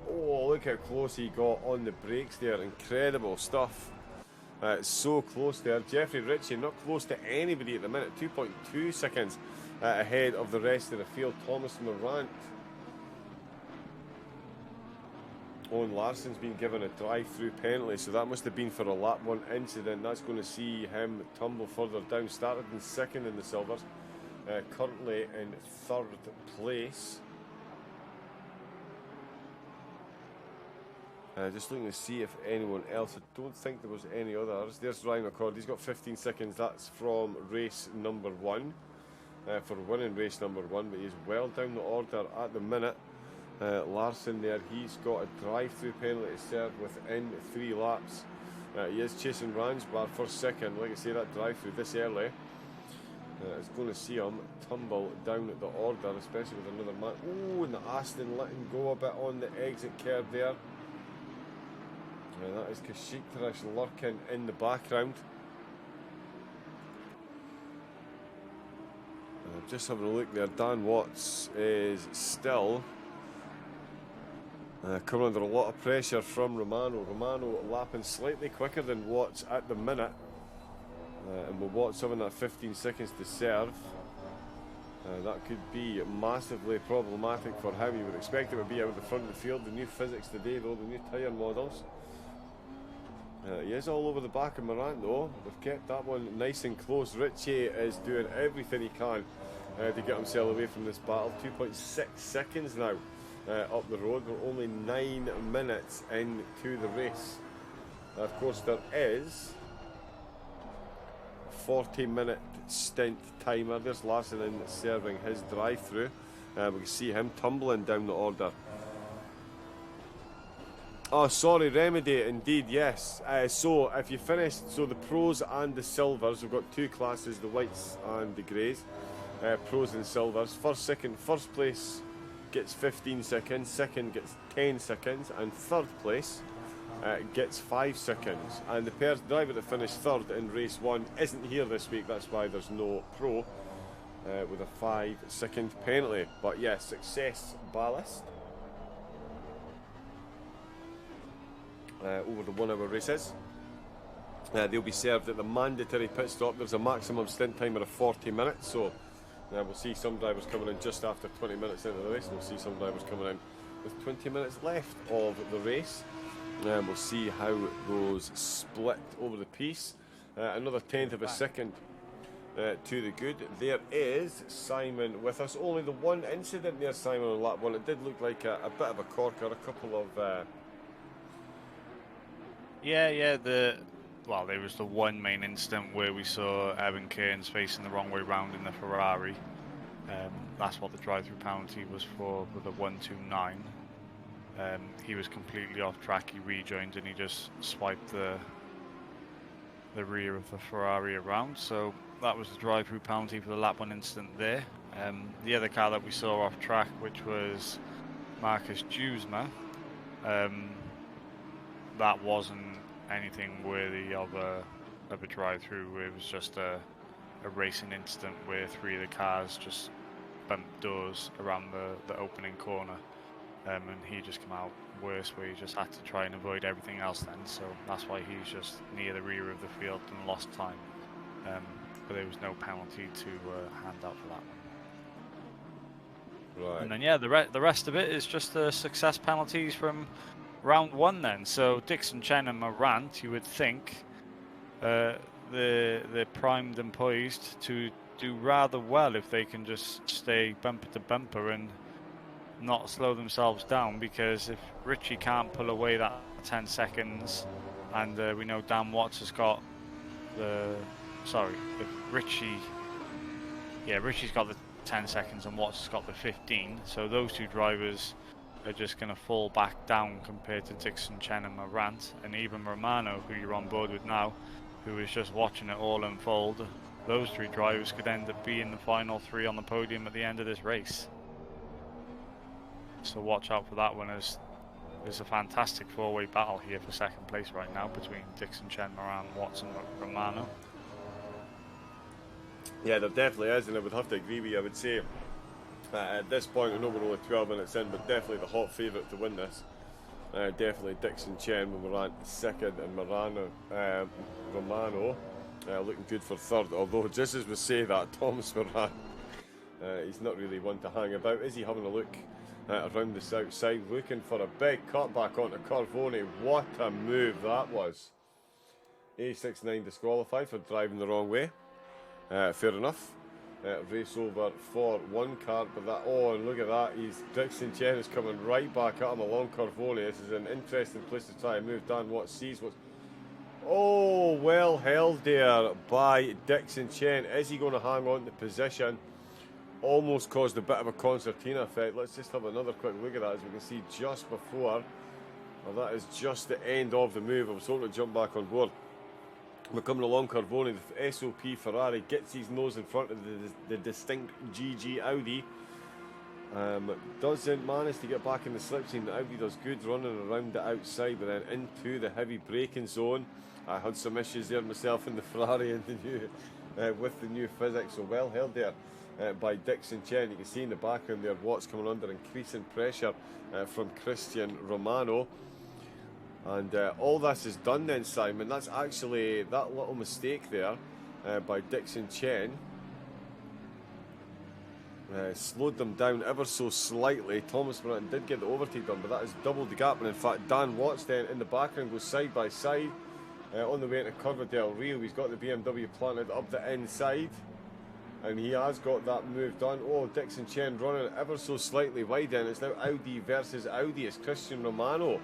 Oh, look how close he got on the brakes there. Incredible stuff. So close there. Jeffrey Ritchie not close to anybody at the minute. 2.2 seconds ahead of the rest of the field. Thomas Morant. Owen Larsson's been given a drive-through penalty, so that must have been for a lap 1 incident. That's going to see him tumble further down. Started in second in the silvers, currently in third place. Just looking to see if anyone else. I don't think there was any others. There's Ryan Accord. He's got 15 seconds. That's from race number 1 for winning race number 1. But he's well down the order at the minute. Larson there. He's got a drive-through penalty to serve within 3 laps. He is chasing Ransbar for second. Like I say, that drive-through this early is going to see him tumble down the order, especially with another man. Oh, and the Aston letting go a bit on the exit curve there. That is Kashik Tarish lurking in the background. Just having a look there, Dan Watts is still coming under a lot of pressure from Romano. Romano lapping slightly quicker than Watts at the minute. And with Watts having that 15 seconds to serve, that could be massively problematic for him. You would expect it would be out the front of the field. The new physics today, though, the new tyre models. He is all over the back of Morant, though. They've kept that one nice and close. Ritchie is doing everything he can to get himself away from this battle. 2.6 seconds now up the road. We're only 9 minutes into the race. Of course, there is a 40-minute stint timer. There's Larson in serving his drive-through. We can see him tumbling down the order. Oh, sorry, Remedy, indeed, yes. So, if you finished, so the pros and the silvers, we've got 2 classes, the whites and the greys. Pros and silvers. First place gets 15 seconds, second gets 10 seconds, and third place gets 5 seconds. And the driver that finished third in race 1 isn't here this week, that's why there's no pro with a 5-second penalty. But yes, Success Ballast. Over the 1 hour races. They'll be served at the mandatory pit stop. There's a maximum stint timer of 40 minutes, so we'll see some drivers coming in just after 20 minutes into the race, and we'll see some drivers coming in with 20 minutes left of the race. We'll see how those split over the piece. Another 1/10 of a second to the good. There is Simon with us. Only the one incident there, Simon, on lap 1. It did look like a bit of a corker, a couple of... Well, there was the one main incident where we saw Evan Kearns facing the wrong way round in the Ferrari. That's what the drive-through penalty was for with a 129. He was completely off track. He rejoined and he just swiped the rear of the Ferrari around. So that was the drive-through penalty for the lap 1 incident there. The other car that we saw off track, which was Marcus Dewsma, that wasn't anything worthy of a drive-through. It was just a racing incident where 3 of the cars just bumped doors around the opening corner, and he just came out worse, where he just had to try and avoid everything else then. So that's why he's just near the rear of the field and lost time. But there was no penalty to hand out for that one. Right. And then the rest of it is just the success penalties from round 1 then. So Dixon, Chen and Morant, you would think they're primed and poised to do rather well if they can just stay bumper to bumper and not slow themselves down, because if Richie can't pull away that 10 seconds, and we know Dan Watts has got Richie's got the 10 seconds and Watts has got the 15, so those 2 drivers are just going to fall back down compared to Dixon, Chen and Morant. And even Romano, who you're on board with now, who is just watching it all unfold, those 3 drivers could end up being the final 3 on the podium at the end of this race. So watch out for that one, as there's a fantastic 4-way battle here for second place right now between Dixon, Chen, Morant, Watts and Romano. Yeah, there definitely is, and I would have to agree with you. I would say at this point, I know we're only 12 minutes in, but definitely the hot favourite to win this. Definitely Dixon, Chen with Morant second, and Romano looking good for third. Although, just as we say that, Thomas Morant, he's not really one to hang about. Is he having a look around the south side, looking for a big cutback onto Carvone? What a move that was. A69 disqualified for driving the wrong way. Fair enough. race over for one car. But that, oh, and look at that, Dixon Chen is coming right back at him along Corvoni. This is an interesting place to try and move. Dan Watts sees what's... Oh, well held there by Dixon Chen. Is he going to hang on to position? Almost caused a bit of a concertina effect. Let's just have another quick look at that, as we can see just before. Well, that is just the end of the move. I was hoping to jump back on board. We're coming along Corvoni. The SOP Ferrari gets his nose in front of the distinct GG Audi. Doesn't manage to get back in the slipstream. The Audi does good running around the outside, but then into the heavy braking zone. I had some issues there myself in the Ferrari and the new, with the new physics. So well held there by Dixon Chen. You can see in the background there Watts coming under increasing pressure from Christian Romano. And all this is done then, Simon. That's actually that little mistake there by Dixon Chen. Slowed them down ever so slightly. Thomas Morant did get the overtake done, but that has doubled the gap. And in fact, Dan Watts then in the background goes side by side on the way into Curva del Rio. He's got the BMW planted up the inside, and he has got that move done. Oh, Dixon Chen running ever so slightly wide, and it's now Audi versus Audi. It's Christian Romano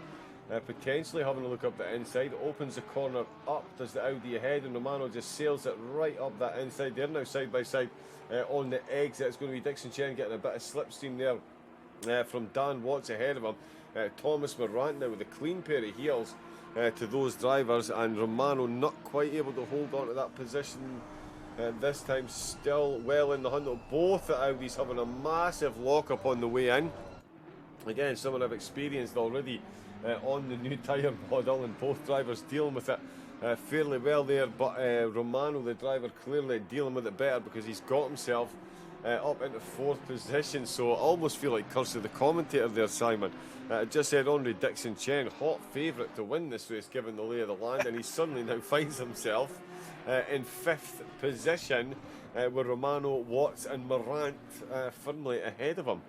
potentially having a look up the inside. Opens the corner up, does the Audi ahead, and Romano just sails it right up that inside. They're now side by side on the exit. It's going to be Dixon Chen getting a bit of slipstream there from Dan Watts ahead of him. Thomas Morant now with a clean pair of heels to those drivers, and Romano not quite able to hold on to that position this time. Still well in the hunt. Both the Audis having a massive lock-up on the way in. Again, someone I've experienced already on the new tyre model, and both drivers dealing with it fairly well there, but Romano, the driver, clearly dealing with it better because he's got himself up into fourth position. So I almost feel like curse of the commentator there, Simon. Just said Andre Dixon Chen, hot favourite to win this race given the lay of the land, and he suddenly now finds himself in fifth position with Romano, Watts and Morant firmly ahead of him.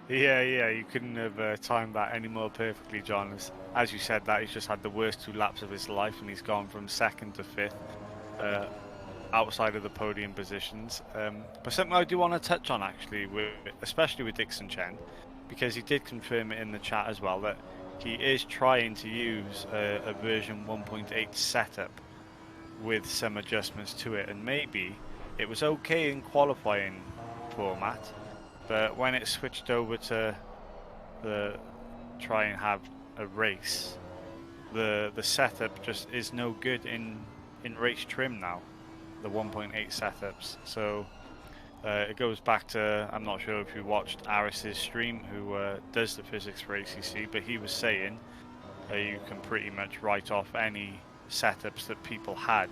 Yeah, you couldn't have timed that any more perfectly, John. As you said, that he's just had the worst 2 laps of his life, and he's gone from second to fifth, outside of the podium positions. But something I do want to touch on, actually, especially with Dixon Chen, because he did confirm it in the chat as well, that he is trying to use a version 1.8 setup with some adjustments to it, and maybe it was okay in qualifying format, but when it switched over to the try and have a race, the setup just is no good in race trim now, the 1.8 setups. So it goes back to, I'm not sure if you watched Aris's stream, who does the physics for ACC, but he was saying you can pretty much write off any setups that people had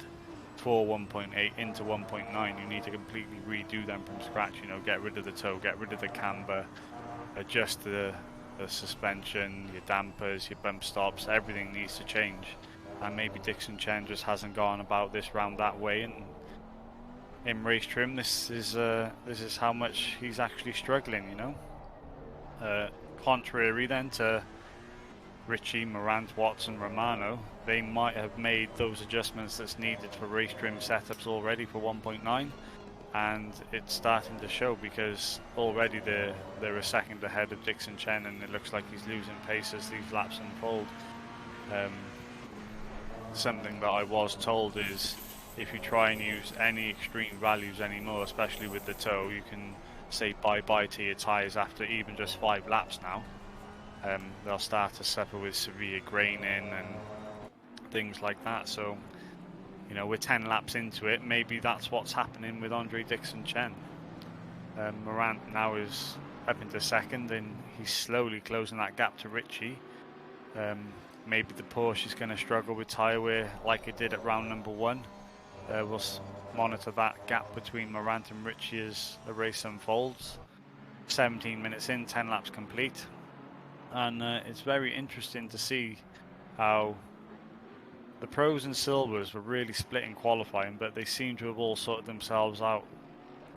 for 1.8 into 1.9. You need to completely redo them from scratch, you know, get rid of the toe, get rid of the camber, adjust the suspension, your dampers, your bump stops, everything needs to change. And maybe Dixon Chen just hasn't gone about this round that way, and in race trim this is how much he's actually struggling, you know. Contrary then to Richie, Morant, Watts and Romano, they might have made those adjustments that's needed for race trim setups already for 1.9, and it's starting to show, because already they're a second ahead of Dixon Chen, and it looks like he's losing pace as these laps unfold. Something that I was told is if you try and use any extreme values anymore, especially with the toe, you can say bye-bye to your tyres after even just 5 laps now. They'll start to suffer with severe graining and things like that. So, you know, we're 10 laps into it, maybe that's what's happening with Andre Dixon Chen. Morant now is up into second, and he's slowly closing that gap to Richie. Maybe the Porsche is going to struggle with tyre wear like it did at round number 1. We'll monitor that gap between Morant and Richie as the race unfolds. 17 minutes in, 10 laps complete. And it's very interesting to see how the pros and silvers were really split in qualifying, but they seem to have all sorted themselves out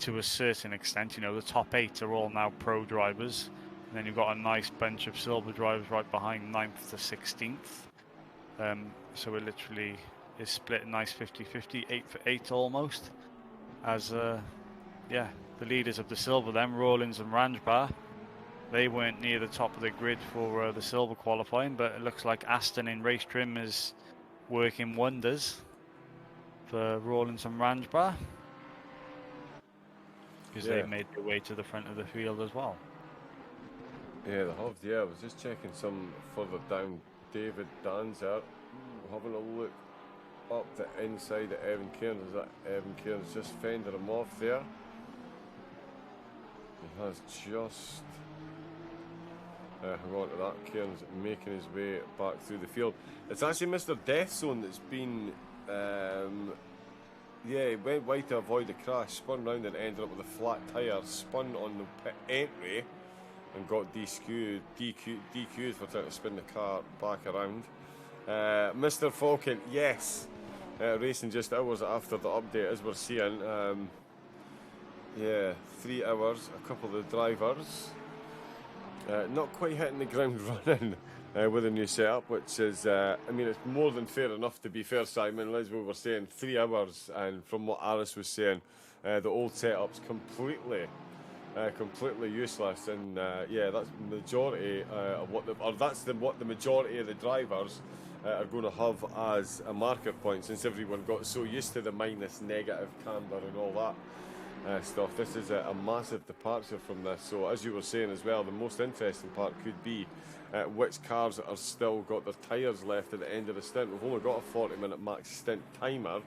to a certain extent. You know, the top 8 are all now pro drivers, and then you've got a nice bunch of silver drivers right behind 9th to 16th. So it literally is split a nice 50-50, 8 for 8 almost, as yeah, the leaders of the silver then, Rawlins and Ranjbar. They weren't near the top of the grid for the silver qualifying, but it looks like Aston in race trim is working wonders for Rawlins and Ranjbar, because they made their way to the front of the field as well. Yeah, they have. Yeah, I was just checking some further down. David Danzer, having a look up the inside of Evan Cairns. That Evan Cairns just fended him off there. He has just hang on to that. Cairns making his way back through the field. It's actually Mr. Death Zone that's been yeah, he went wide to avoid the crash, spun round and ended up with a flat tyre, spun on the pit entry and got DQ'd for trying to spin the car back around. Mr. Falcon, yes, racing just hours after the update, as we're seeing. Yeah, 3 hours, a couple of the drivers not quite hitting the ground running with a new setup, which is, I mean, it's more than fair enough, to be fair, Simon. As we were saying, 3 hours, and from what Alice was saying, the old setup's completely useless, and yeah, that's the majority of what what the majority of the drivers are going to have as a marker point, since everyone got so used to the minus, negative camber and all that stuff. This is a massive departure from this. So as you were saying as well, the most interesting part could be which cars are still got their tyres left at the end of the stint. We've only got a 40-minute max stint timer.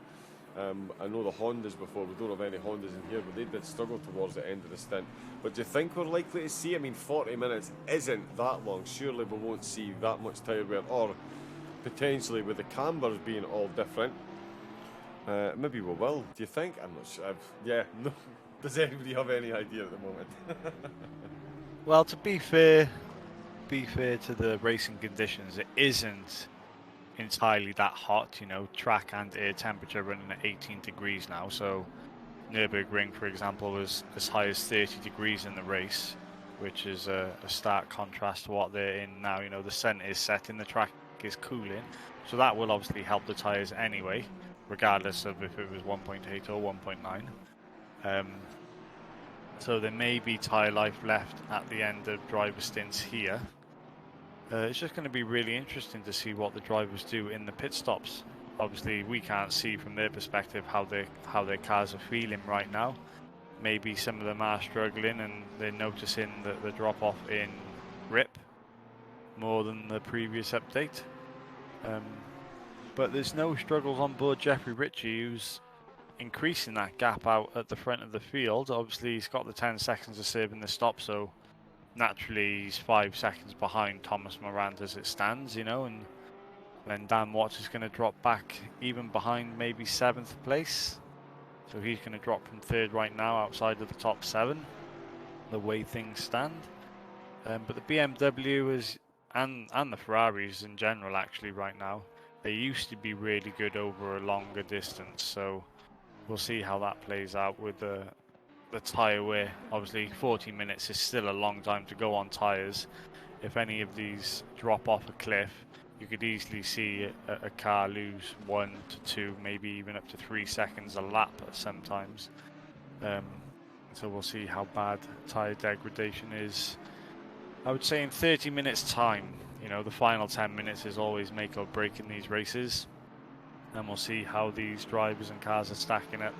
I know the Hondas before, we don't have any Hondas in here, but they did struggle towards the end of the stint. But do you think we're likely to see, I mean, 40 minutes isn't that long, surely we won't see that much tyre wear, or potentially with the cambers being all different, maybe we will. Do you think? I'm not sure. Yeah, no. Does anybody have any idea at the moment? Well, to be fair to the racing conditions, it isn't entirely that hot. You know, track and air temperature running at 18 degrees now. So Nürburgring, for example, was as high as 30 degrees in the race, which is a stark contrast to what they're in now. You know, the sun is setting, the track is cooling, so that will obviously help the tyres anyway, regardless of if it was 1.8 or 1.9. So there may be tyre life left at the end of driver stints here. It's just going to be really interesting to see what the drivers do in the pit stops. Obviously, we can't see from their perspective how their cars are feeling right now. Maybe some of them are struggling and they're noticing the drop off in grip more than the previous update. But there's no struggles on board Jeffrey Ritchie, who's increasing that gap out at the front of the field. Obviously, he's got the 10 seconds to serve in the stop, so naturally he's 5 seconds behind Thomas Morand as it stands, you know, and then Dan Watts is going to drop back even behind maybe 7th place. So he's going to drop from 3rd right now outside of the top 7, the way things stand. But the BMW is, and the Ferraris in general actually right now, they used to be really good over a longer distance. So we'll see how that plays out with the tyre wear. Obviously 40 minutes is still a long time to go on tyres. If any of these drop off a cliff, you could easily see a car lose 1 to 2, maybe even up to 3 seconds a lap sometimes. So we'll see how bad tyre degradation is. I would say in 30 minutes time, you know, the final 10 minutes is always make or break in these races. And we'll see how these drivers and cars are stacking up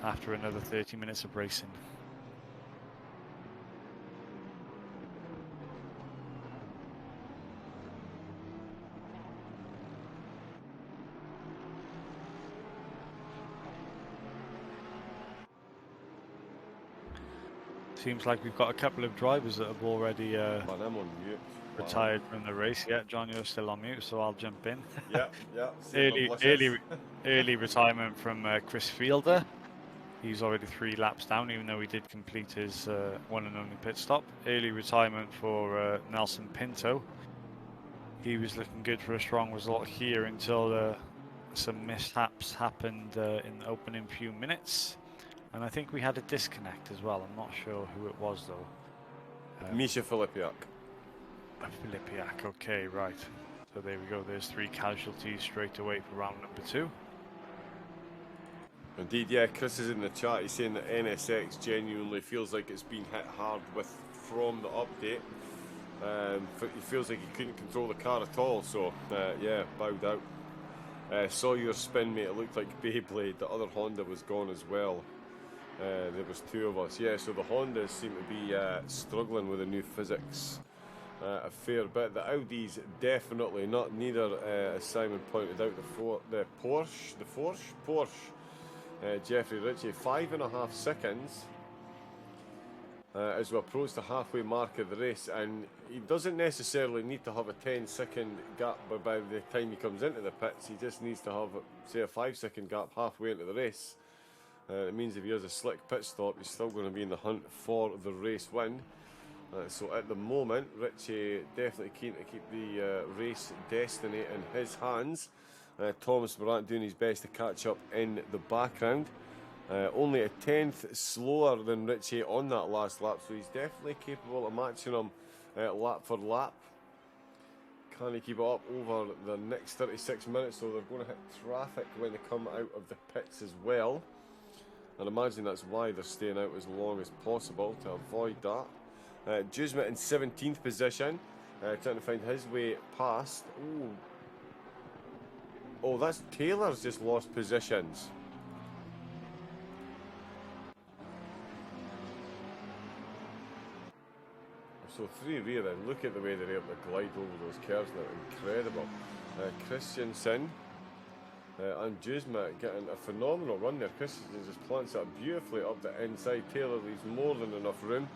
after another 30 minutes of racing. Seems like we've got a couple of drivers that have already I'm on mute. retired from the race. Yeah, John, you're still on mute, so I'll jump in. Yeah. early retirement from Chris Fielder. He's already 3 laps down, even though he did complete his one and only pit stop. Early retirement for Nelson Pinto. He was looking good for a strong result here until some mishaps happened in the opening few minutes. And I think we had a disconnect as well. I'm not sure who it was, though. Misha Filipiak. Filipiak, okay, right. So there we go. There's 3 casualties straight away for round number 2. Indeed, yeah, Chris is in the chat. He's saying that NSX genuinely feels like it's been hit hard from the update. He feels like he couldn't control the car at all, so yeah, bowed out. Saw your spin, mate. It looked like Beyblade. The other Honda was gone as well. There was two of us. Yeah, so the Hondas seem to be struggling with the new physics a fair bit. The Audis definitely not. Neither, as Simon pointed out, the Porsche. Jeffrey Ritchie, 5.5 seconds as we approach the halfway mark of the race, and he doesn't necessarily need to have a 10-second gap by the time he comes into the pits. He just needs to have, say, a 5-second gap halfway into the race. It means if he has a slick pit stop, he's still going to be in the hunt for the race win. So at the moment, Ritchie definitely keen to keep the race destiny in his hands. Thomas Morant doing his best to catch up in the background. Only a 10th slower than Ritchie on that last lap, so he's definitely capable of matching him lap for lap. Can he keep it up over the next 36 minutes? So they're going to hit traffic when they come out of the pits as well. And imagine that's why they're staying out as long as possible to avoid that. Juzma in 17th position, trying to find his way past. Oh, that's Taylor's just lost positions. So 3 rear then. Look at the way they're able to glide over those curves now. Incredible. Christensen and Juzma getting a phenomenal run there. Christensen just plants that beautifully up the inside. Taylor leaves more than enough room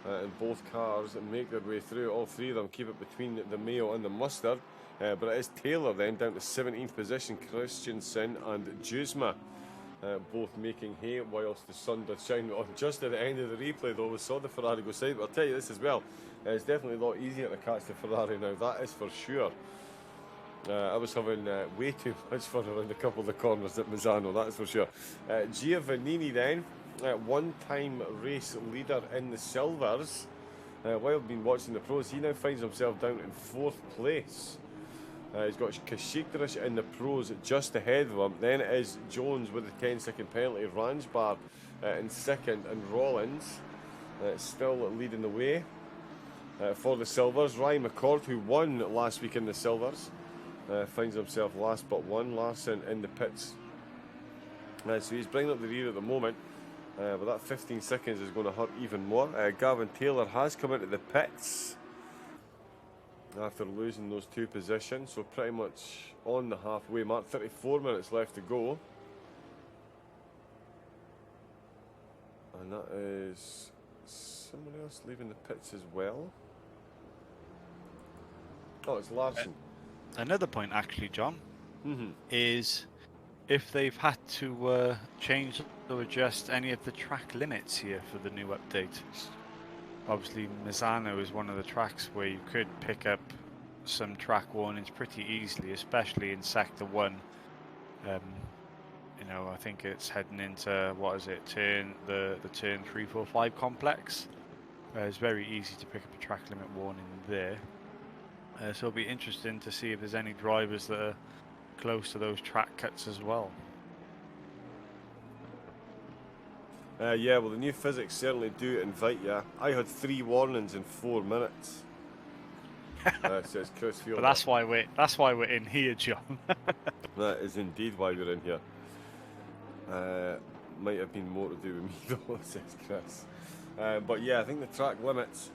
in both cars and make their way through. All three of them keep it between the Mayo and the Mustard. But it is Taylor then down to 17th position. Christensen and Juzma both making hay whilst the sun does shine. Just at the end of the replay though, we saw the Ferrari go side, but I'll tell you this as well, it's definitely a lot easier to catch the Ferrari now, that is for sure. I was having way too much fun around a couple of the corners at Misano, that's for sure. Giovannini then, one-time race leader in the Silvers. While been watching the pros, he now finds himself down in 4th place. He's got Kashikdarish in the pros just ahead of him. Then it is Jones with the 10-second penalty. Ranjbar in 2nd, and Rollins still leading the way for the Silvers. Ryan McCord, who won last week in the Silvers, finds himself last but one. Larson in the pits. So he's bringing up the rear at the moment. But that 15 seconds is going to hurt even more. Gavin Taylor has come into the pits after losing those 2 positions, so pretty much on the halfway mark. 34 minutes left to go, and that is somebody else leaving the pits as well. Oh, it's Larson. Another point actually, John, is if they've had to change or adjust any of the track limits here for the new update. Obviously, Misano is one of the tracks where you could pick up some track warnings pretty easily, especially in Sector 1. You know, I think it's heading into, what is it, the turn 3, 4, 5 complex. It's very easy to pick up a track limit warning there. So it'll be interesting to see if there's any drivers that are close to those track cuts as well. Yeah, well, the new physics certainly do invite you. I had 3 warnings in 4 minutes. Says Chris Field. But that's why we're in here, John. That is indeed why we're in here. Might have been more to do with me though, says Chris. But yeah, I think the track limits.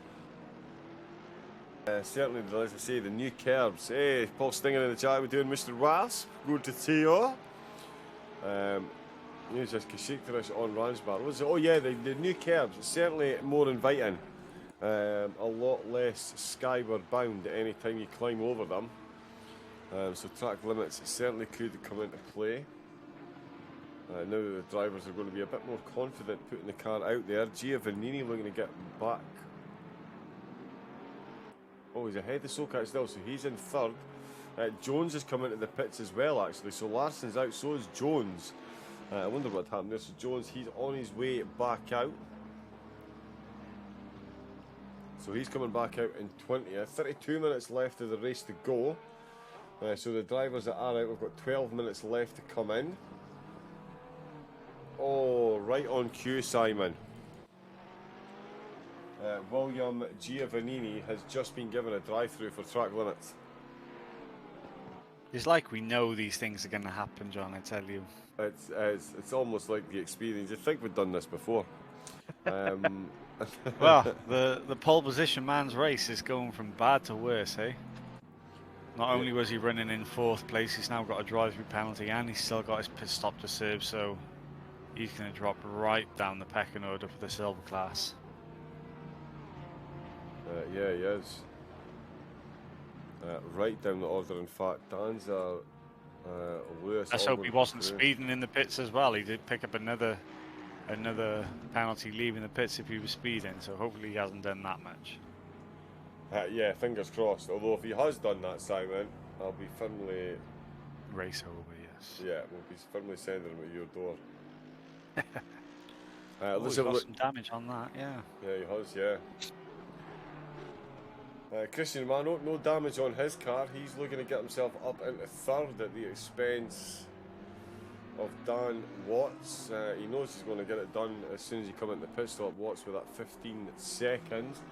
Certainly, as I say, the new curbs. Hey, Paul Stinger in the chat. We're doing Mr. Wasp. Good to see you. Here's just Kashikdarish on Ranjbar. Oh yeah, the new curbs, certainly more inviting. A lot less skyward bound any time you climb over them. So track limits certainly could come into play. Now that the drivers are going to be a bit more confident putting the car out there. Giovannini looking to get back. Oh, he's ahead of Sokat still, so he's in 3rd. Jones has come into the pits as well, actually. So Larson's out, so is Jones. I wonder what happened there. So Jones, he's on his way back out. So he's coming back out in 20th. 32 minutes left of the race to go. So the drivers that are out, we've got 12 minutes left to come in. Oh, right on cue, Simon. William Giovannini has just been given a drive-through for track limits. It's like we know these things are going to happen, John, I tell you. It's almost like the experience. I think we've done this before. Well, the pole position man's race is going from bad to worse, eh? Not only was he running in 4th place, he's now got a drive-through penalty, and he's still got his pit stop to serve, so he's going to drop right down the pecking order for the silver class. Yeah, he is. Right down the order. In fact, Danza, Lewis. Let's hope he wasn't speeding in the pits as well. He did pick up another penalty leaving the pits if he was speeding, so hopefully he hasn't done that much. Yeah, fingers crossed. Although if he has done that, Simon, I'll be firmly... Race over, yes. Yeah, we'll be firmly sending him at your door. He's got some damage on that, yeah. Yeah, he has, yeah. Christian Romano, no damage on his car. He's looking to get himself up into 3rd at the expense of Dan Watts. He knows he's going to get it done as soon as he comes into the pit stop. Watts with that 15 seconds.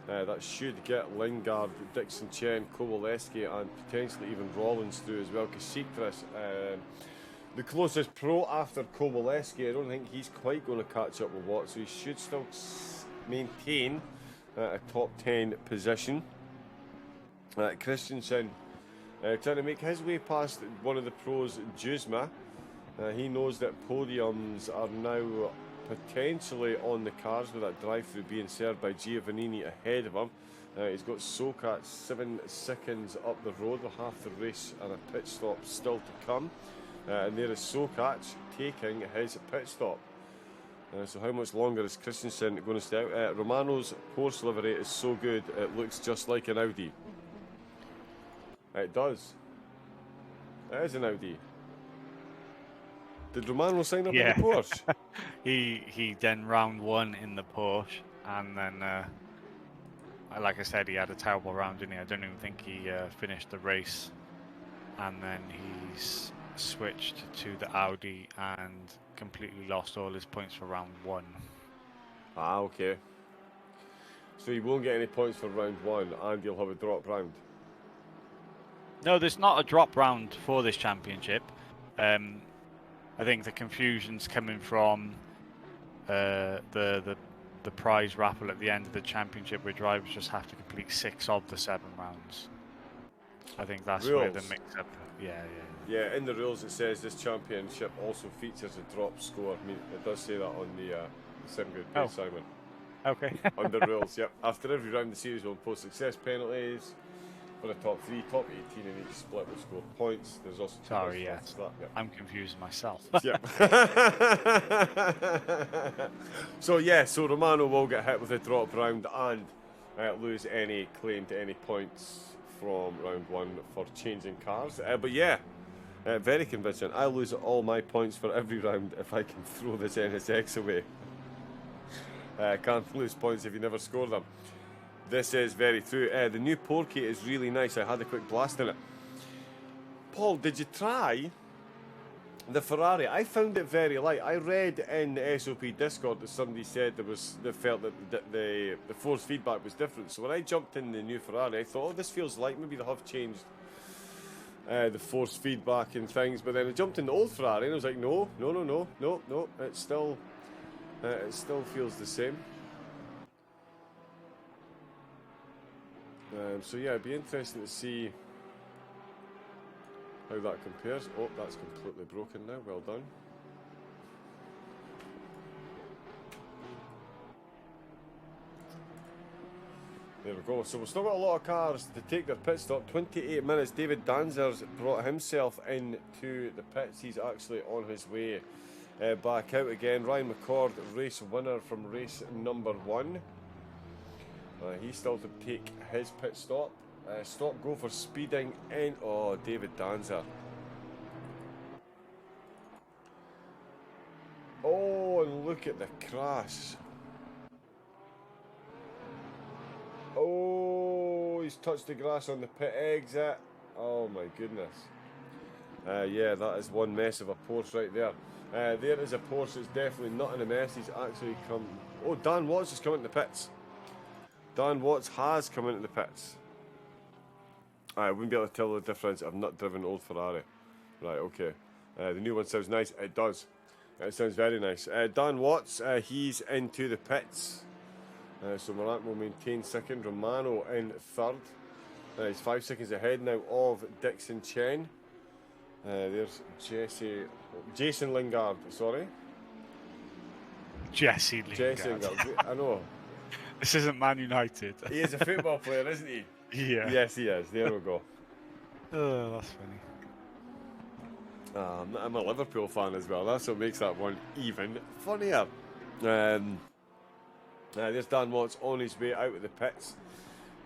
That should get Lingard, Dixon Chen, Kowaleski and potentially even Rollins through as well. Kasikras, the closest pro after Kowaleski. I don't think he's quite going to catch up with Watts, so he should still maintain a top 10 position. Christensen trying to make his way past one of the pros, Juzma. He knows that podiums are now potentially on the cards with that drive-through being served by Giovannini ahead of him. He's got Sokat 7 seconds up the road with half the race and a pit stop still to come. And there is Sokat taking his pit stop. So how much longer is Christensen going to stay out? Romano's Porsche livery is so good it looks just like an Audi. It does. It is an Audi. Did Romano sign up in the Porsche? He then round 1 in the Porsche, and then like I said, he had a terrible round, didn't he? I don't even think he finished the race, and then he's switched to the Audi and completely lost all his points for round 1. Ah, okay. So he won't get any points for round 1, and he'll have a drop round. No, there's not a drop round for this championship. I think the confusion's coming from the prize raffle at the end of the championship, where drivers just have to complete 6 of the 7 rounds. I think that's rules. Where the mix-up. Yeah. In the rules it says this championship also features a drop score. I mean, it does say that on the Sim Good page, Simon. Okay. On the rules, yep. After every round, the series will impose success penalties for the top 3, top 18 in each split will score points. There's also I'm confusing myself. Yep. So Romano will get hit with a drop round and lose any claim to any points from round 1 for changing cars. Very convincing. I lose all my points for every round if I can throw this NSX away. Can't lose points if you never score them. This is very true. The new Porky is really nice. I had a quick blast in it. Paul, did you try the Ferrari? I found it very light. I read in the SOP Discord that somebody said they felt that the force feedback was different. So when I jumped in the new Ferrari, I thought, oh, this feels light. Maybe they have changed the force feedback and things. But then I jumped in the old Ferrari and I was like, no. It still feels the same. It'd be interesting to see how that compares. Oh, that's completely broken now. Well done. There we go. So we've still got a lot of cars to take their pit stop. 28 minutes. David Danzer's brought himself into the pits. He's actually on his way back out again. Ryan McCord, race winner from race number 1. He's still to take his pit stop. Stop go for speeding in. Oh, David Danzer. Oh, and look at the crash. Oh, he's touched the grass on the pit exit. Oh my goodness. Yeah, that is one mess of a Porsche right there. There is a Porsche that's definitely not in a mess. He's actually come... Oh, Dan Watts has come into the pits. Dan Watts has come into the pits. I wouldn't be able to tell the difference. I've not driven an old Ferrari. Right, okay. The new one sounds nice. It does. It sounds very nice. Dan Watts, he's into the pits. So Morat will maintain second. Romano in third. He's 5 seconds ahead now of Dixon Chen. There's Jason Lingard, sorry. Jesse Lingard. Jesse Lingard. I know. This isn't Man United. He is a football player, isn't he? Yeah. Yes, he is. There we go. Oh, that's funny. I'm a Liverpool fan as well. That's what makes that one even funnier. There's Dan Watts on his way out of the pits.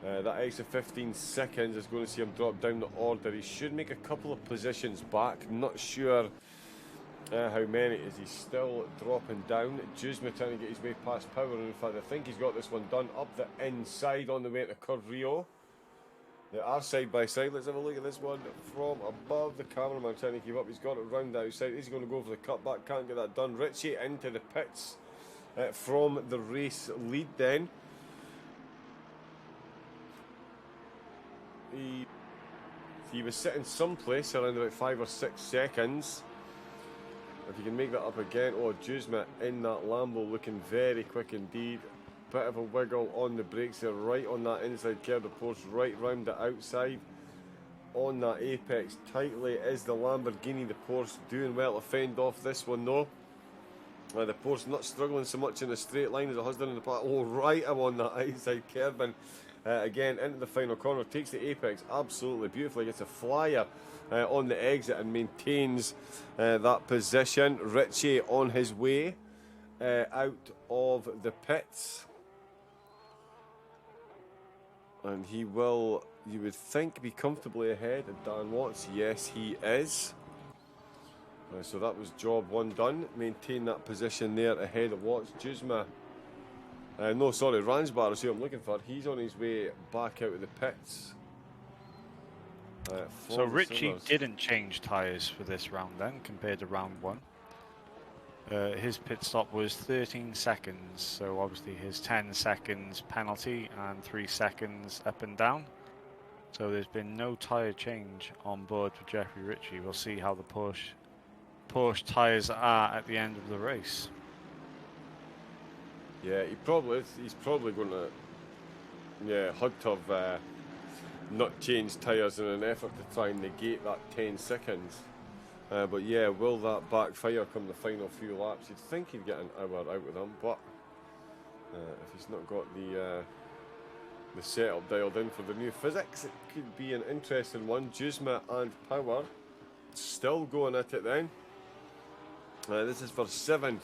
That extra 15 seconds is going to see him drop down the order. He should make a couple of positions back. Not sure how many is he still dropping down. Juzma trying to get his way past Power. In fact, I think he's got this one done up the inside on the way to Curve Rio. They are side by side. Let's have a look at this one from above. The cameraman trying to keep up. He's got it round the outside. He's going to go for the cutback. Can't get that done. Ritchie into the pits from the race lead then. He was sitting someplace around about 5 or 6 seconds. If you can make that up again. Oh, Juzma in that Lambo looking very quick indeed. Bit of a wiggle on the brakes there, right on that inside curve. The Porsche right round the outside on that apex tightly is the Lamborghini. The Porsche doing well to fend off this one though. The Porsche not struggling so much in the straight line as it has done in the past. Oh, right, I'm on that outside curve and again into the final corner. Takes the apex absolutely beautifully. Gets a flyer on the exit and maintains that position. Ritchie on his way out of the pits. And he will, you would think, be comfortably ahead of Dan Watts. Yes, he is. So that was job one done. Maintain that position there ahead of Watts. Juzma. No, sorry, Ransbar is who I'm looking for. He's on his way back out of the pits. So Ritchie didn't change tyres for this round then, compared to round one. His pit stop was 13 seconds, so obviously his 10 seconds penalty and 3 seconds up and down. So there's been no tyre change on board for Jeffrey Ritchie. We'll see how the Porsche tyres are at the end of the race. Yeah, he's probably going to have not changed tyres in an effort to try and negate that 10 seconds. But yeah, will that backfire come the final few laps? You'd think he'd get an hour out with him, but if he's not got the setup dialed in for the new physics, it could be an interesting one. Juzma and Power still going at it then. This is for 7th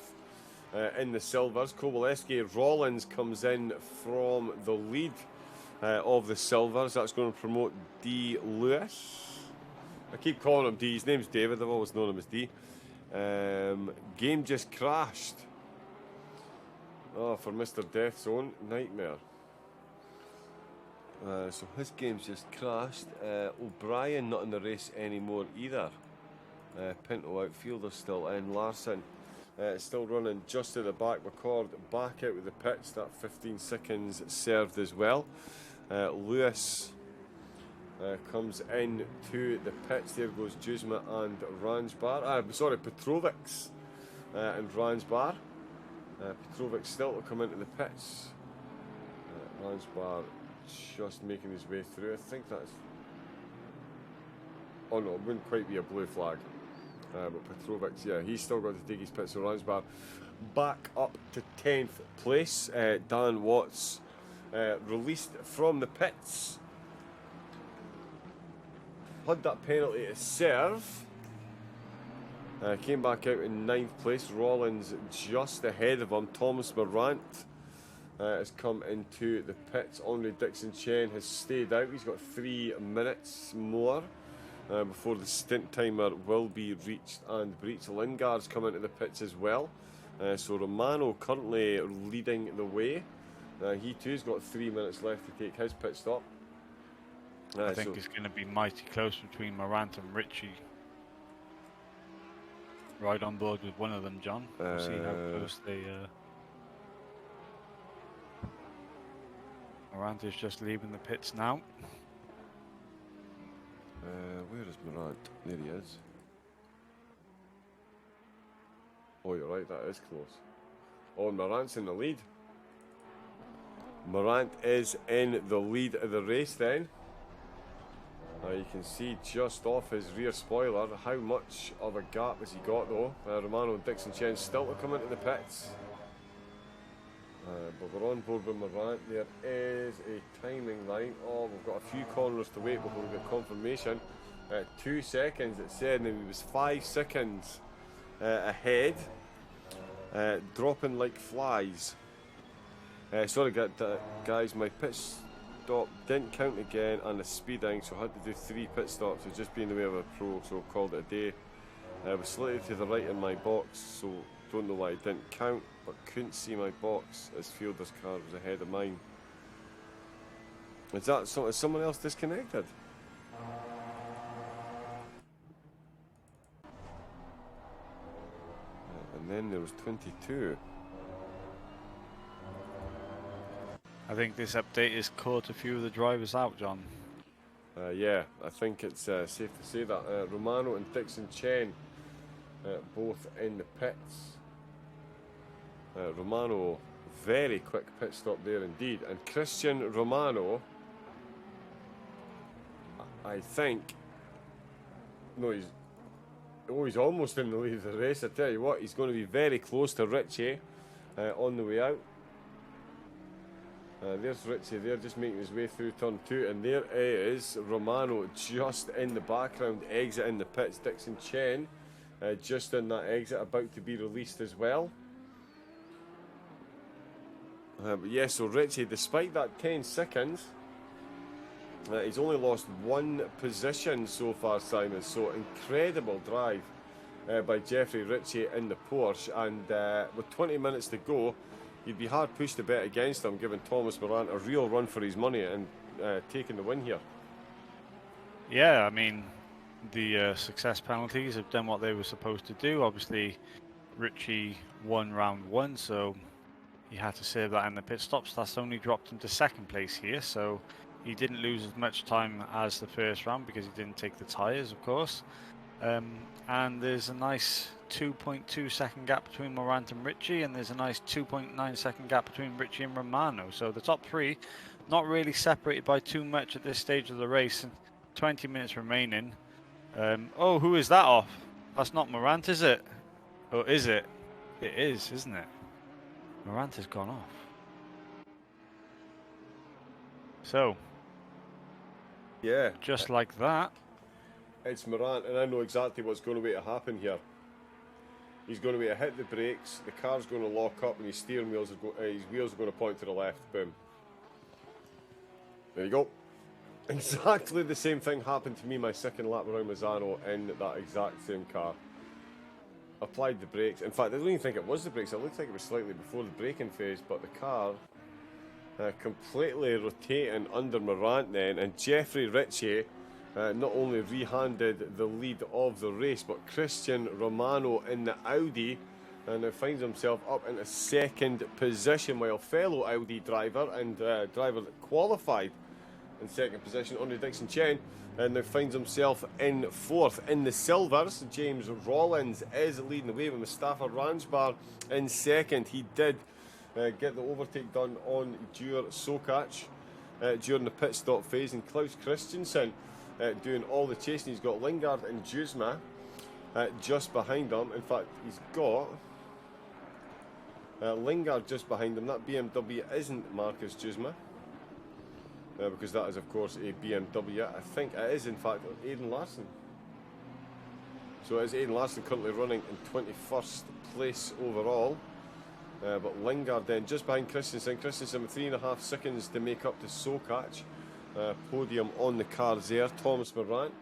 in the silvers. Kowaleski Rollins comes in from the lead of the silvers. That's going to promote D. Lewis. I keep calling him D. His name's David. I've always known him as D. Game just crashed. Oh, for Mr. Death Zone. Nightmare. So his game's just crashed. O'Brien not in the race anymore either. Pinto outfielder still in. Larson still running just to the back. McCord back out with the pits. That 15 seconds served as well. Lewis comes in to the pits. There goes Juzma and Ransbar. Petrovic and Ransbar. Petrovic still to come into the pits. Ransbar just making his way through. I think that's... Oh no, it wouldn't quite be a blue flag. But Petrovic, yeah, he's still got to take his pits. So Ransbar back up to 10th place. Dan Watts released from the pits. Had that penalty to serve. Came back out in 9th place. Rollins just ahead of him. Thomas Morant has come into the pits. Henri Dixon Chen has stayed out. He's got 3 minutes more before the stint timer will be reached and breached. Lingard's come into the pits as well. So Romano currently leading the way. He too's got 3 minutes left to take his pit stop. I think it's going to be mighty close between Morant and Ritchie. right on board with one of them, John. We'll see how close they. Morant is just leaving the pits now. Where is Morant? There he is. Oh, you're right, that is close. Oh, Morant's in the lead. Morant is in the lead of the race then. You can see just off his rear spoiler how much of a gap has he got though. Romano and Dixon Chen still to come into the pits. But we're on board with Morant. There is a timing line. Oh, we've got a few corners to wait before we get confirmation. 2 seconds it said, and he was 5 seconds ahead. Dropping like flies. Sorry guys, my pit stop didn't count again and the speeding, so I had to do 3 pit stops. It's just being the way of a pro, so I called it a day. I was slightly to the right in my box, so don't know why it didn't count, but couldn't see my box as Fielder's car was ahead of mine. Is someone else disconnected? And then there was 22. I think this update has caught a few of the drivers out, John. Yeah, I think it's safe to say that. Romano and Dixon Chen both in the pits. Romano, very quick pit stop there indeed. And Christian Romano, I think, no, he's almost in the lead of the race. I tell you what, he's going to be very close to Richie on the way out. There's Richie there, just making his way through turn 2, and there is Romano just in the background, exiting the pits. Dixon Chen just in that exit, about to be released as well. But yeah, so Richie, despite that 10 seconds, he's only lost 1 position so far, Simon. So incredible drive by Jeffrey Richie in the Porsche, and with 20 minutes to go, you'd be hard pushed to bet against him, giving Thomas Morant a real run for his money and taking the win here. Yeah, I mean, the success penalties have done what they were supposed to do. Obviously, Richie won round 1, so he had to save that in the pit stops. That's only dropped him to 2nd place here, so he didn't lose as much time as the first round because he didn't take the tyres, of course. And there's a nice 2.2 second gap between Morant and Richie, and there's a nice 2.9 second gap between Richie and Romano. So the top 3 not really separated by too much at this stage of the race, and 20 minutes remaining. Oh, who is that off? That's not Morant, is it? Or is it? It is, isn't it? Morant has gone off. So, yeah, just like that. It's Morant, and I know exactly what's going to happen here. He's going to hit the brakes, the car's going to lock up, and his steering wheels his wheels are going to point to the left. Boom. There you go. Exactly the same thing happened to me my 2nd lap around Misano in that exact same car. Applied the brakes. In fact, I don't even think it was the brakes. It looked like it was slightly before the braking phase, but the car completely rotating under Morant then, and Jeffrey Richie not only rehanded the lead of the race, but Christian Romano in the Audi now finds himself up in a 2nd position, while fellow Audi driver and driver that qualified in 2nd position, Andre Dixon Chen, and now finds himself in 4th. In the silvers, James Rollins is leading the way with Mustafa Ransbar in 2nd. He did get the overtake done on Djur Sokac during the pit stop phase, and Klaus Christensen doing all the chasing. He's got Lingard and Juzma just behind him. In fact, he's got Lingard just behind him. That BMW isn't Marcus Juzma, because that is, of course, a BMW. I think it is, in fact, Aiden Larson. So it is Aiden Larson currently running in 21st place overall. But Lingard then just behind Christensen. Christensen with 3.5 seconds to make up to Sokac. Podium on the cards there. Thomas Morant,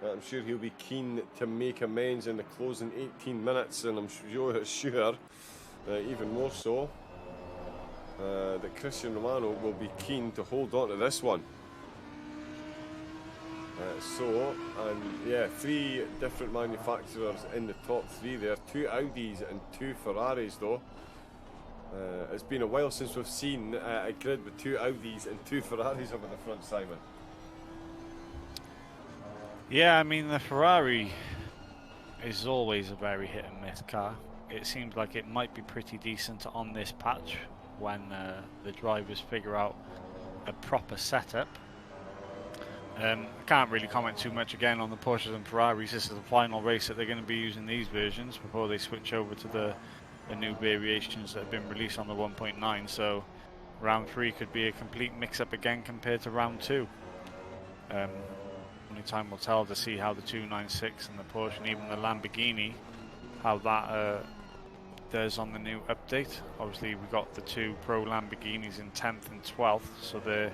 I'm sure he'll be keen to make amends in the closing 18 minutes, and I'm sure even more so that Christian Romano will be keen to hold on to this one. And yeah, 3 different manufacturers in the top 3 there. 2 Audis and 2 Ferraris though. It's been a while since we've seen a grid with 2 Audis and 2 Ferraris over the front, Simon. Yeah, I mean, the Ferrari is always a very hit and miss car. It seems like it might be pretty decent on this patch when the drivers figure out a proper setup. I can't really comment too much again on the Porsches and Ferraris. This is the final race that they're going to be using these versions before they switch over to the new variations that have been released on the 1.9. So round 3 could be a complete mix-up again compared to round 2. Only time will tell to see how the 296 and the Porsche and even the Lamborghini, how that does on the new update. Obviously we got the 2 Pro Lamborghinis in 10th and 12th, so they're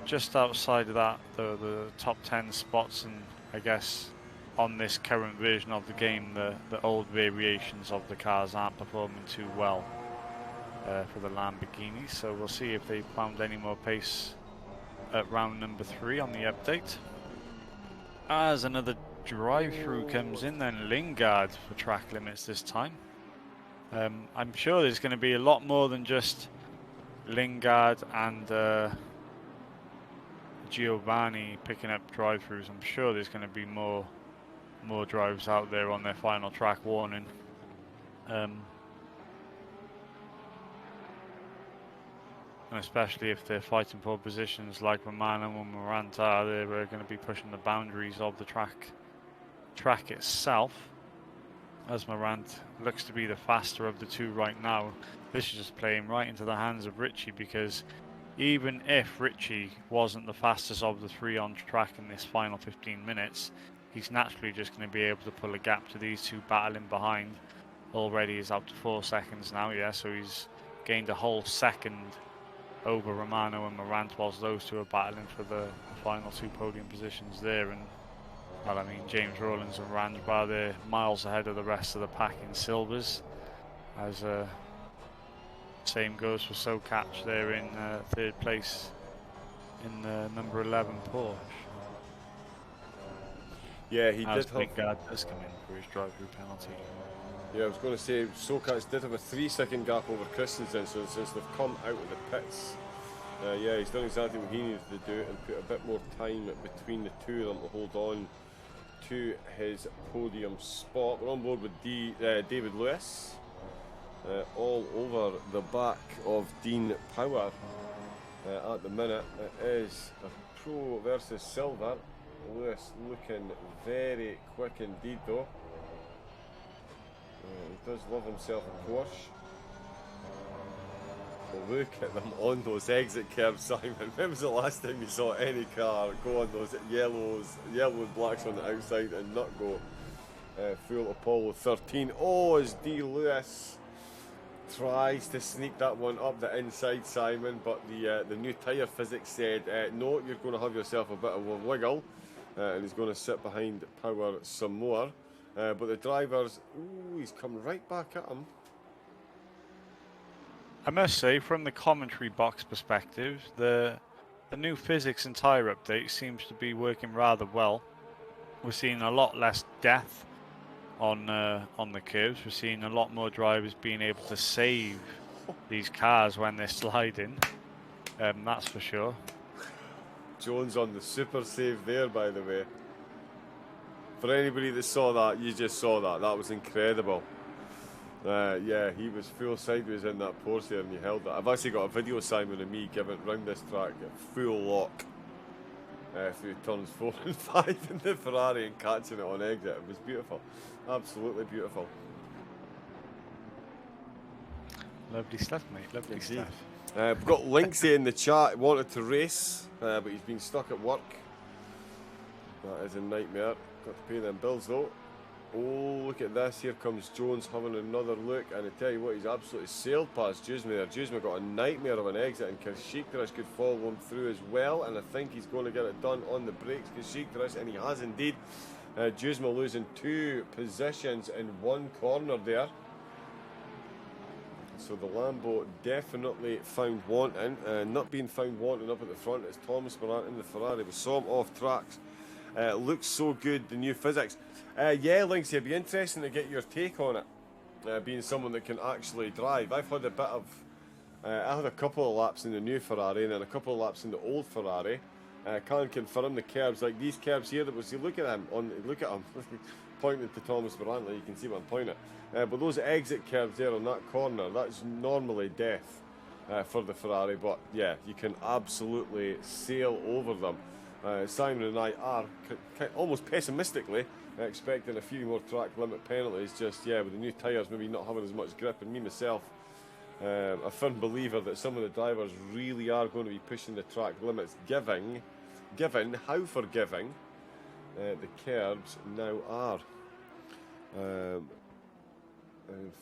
just outside of that, the top 10 spots, and I guess on this current version of the game, the old variations of the cars aren't performing too well for the Lamborghini. So we'll see if they found any more pace at round number 3 on the update. As another drive-through comes in, then Lingard for track limits this time. I'm sure there's going to be a lot more than just Lingard and Giovanni picking up drive-throughs. I'm sure there's going to be more drives out there on their final track warning. And especially if they're fighting for positions like Romano and Maranta, they're going to be pushing the boundaries of the track itself. As Morant looks to be the faster of the 2 right now, this is just playing right into the hands of Richie, because even if Richie wasn't the fastest of the 3 on track in this final 15 minutes, he's naturally just going to be able to pull a gap to these 2 battling behind. Already is up to 4 seconds now, yeah, so he's gained a whole second over Romano and Morant, whilst those 2 are battling for the final 2 podium positions there. And well, I mean, James Rawlins and Ranjbar, they're miles ahead of the rest of the pack in silvers, as same goes for Sokach. They're in 3rd place in the number 11 Porsche. Yeah, he as did have... Lingard does come in for his drive-through penalty. Yeah, I was going to say, Sokach did have a 3-second gap over Christensen, so since they've come out of the pits, yeah, he's done exactly what he needed to do and put a bit more time between the 2 of them to hold on to his podium spot. We're on board with David Lewis, all over the back of Dean Power at the minute. It is a Pro versus Silver. Lewis looking very quick indeed though. He does love himself a Porsche. Look at them on those exit curves, Simon. When was the last time you saw any car go on those yellow and blacks on the outside and not go full Apollo 13? Oh, as D. Lewis tries to sneak that one up the inside, Simon, but the new tyre physics said, no, you're going to have yourself a bit of a wiggle, and he's going to sit behind Power some more. But the drivers, ooh, he's come right back at him. I must say, from the commentary box perspective, the new physics and tyre update seems to be working rather well. We're seeing a lot less death on the curves. We're seeing a lot more drivers being able to save these cars when they're sliding. That's for sure. Jones on the super save there, by the way. For anybody that saw that, you just saw that. That was incredible. Yeah, he was full sideways in that Porsche there and he held it. I've actually got a video, Simon, of me giving round this track a full lock through turns 4 and 5 in the Ferrari and catching it on exit. It was beautiful. Absolutely beautiful. Lovely stuff, mate. Lovely Indeed. stuff. We've got Linksy in the chat. Wanted to race, but he's been stuck at work. That is a nightmare. Got to pay them bills though. Oh, look at this. Here comes Jones having another look. And I tell you what, he's absolutely sailed past Jusma there. Jusma got a nightmare of an exit, and Kashikdras could follow him through as well. And I think he's going to get it done on the brakes, Kashikdras, and he has indeed. Jusma losing 2 positions in 1 corner there. So the Lambo definitely found wanting. Not being found wanting up at the front is Thomas Morant in the Ferrari. We saw him off tracks. Looks so good, the new physics. Yeah, Linksy, it'd be interesting to get your take on it. Being someone that can actually drive. I've had a bit of... I had a couple of laps in the new Ferrari and then a couple of laps in the old Ferrari. I can't confirm the curbs, like these curbs here, that was, look at them, pointing to Thomas Morant, you can see what I'm pointing at. But those exit curbs there on that corner, that's normally death for the Ferrari, but yeah, you can absolutely sail over them. Simon and I are almost pessimistically expecting a few more track limit penalties, just, yeah, with the new tyres maybe not having as much grip, and me myself, a firm believer that some of the drivers really are going to be pushing the track limits, given how forgiving the curbs now are. In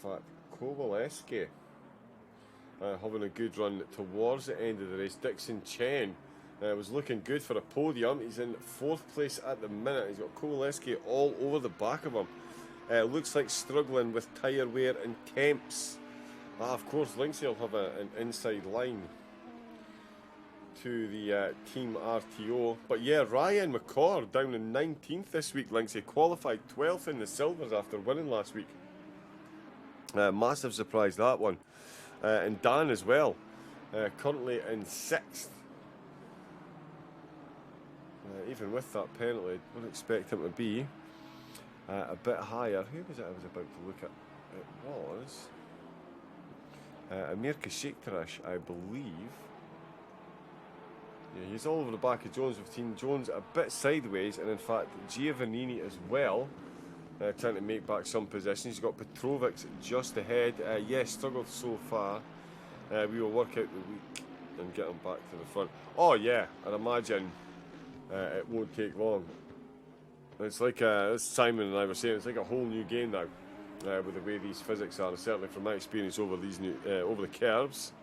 fact, Kowaleski having a good run towards the end of the race. Dixon Chen was looking good for a podium. He's in 4th place at the minute. He's got Kowaleski all over the back of him. Looks like struggling with tyre wear and temps. Of course, Linksy will have an inside line to the Team RTO. But yeah, Ryan McCord down in 19th this week, Linksy. Qualified 12th in the Silvers after winning last week. Massive surprise, that one. And Dan as well, currently in 6th. Even with that penalty, I would expect him to be a bit higher. Who was it I was about to look at? It was... Amir Kashikhtarash, I believe. Yeah, he's all over the back of Jones. We've seen Jones a bit sideways, and in fact Giovannini as well, trying to make back some positions. He's got Petrovic just ahead. Yes, struggled so far. We will work out the week and get him back to the front. Oh yeah, I'd imagine it won't take long. It's like, as Simon and I were saying, it's like a whole new game now. With the way these physics are, certainly from my experience over these new over the curves.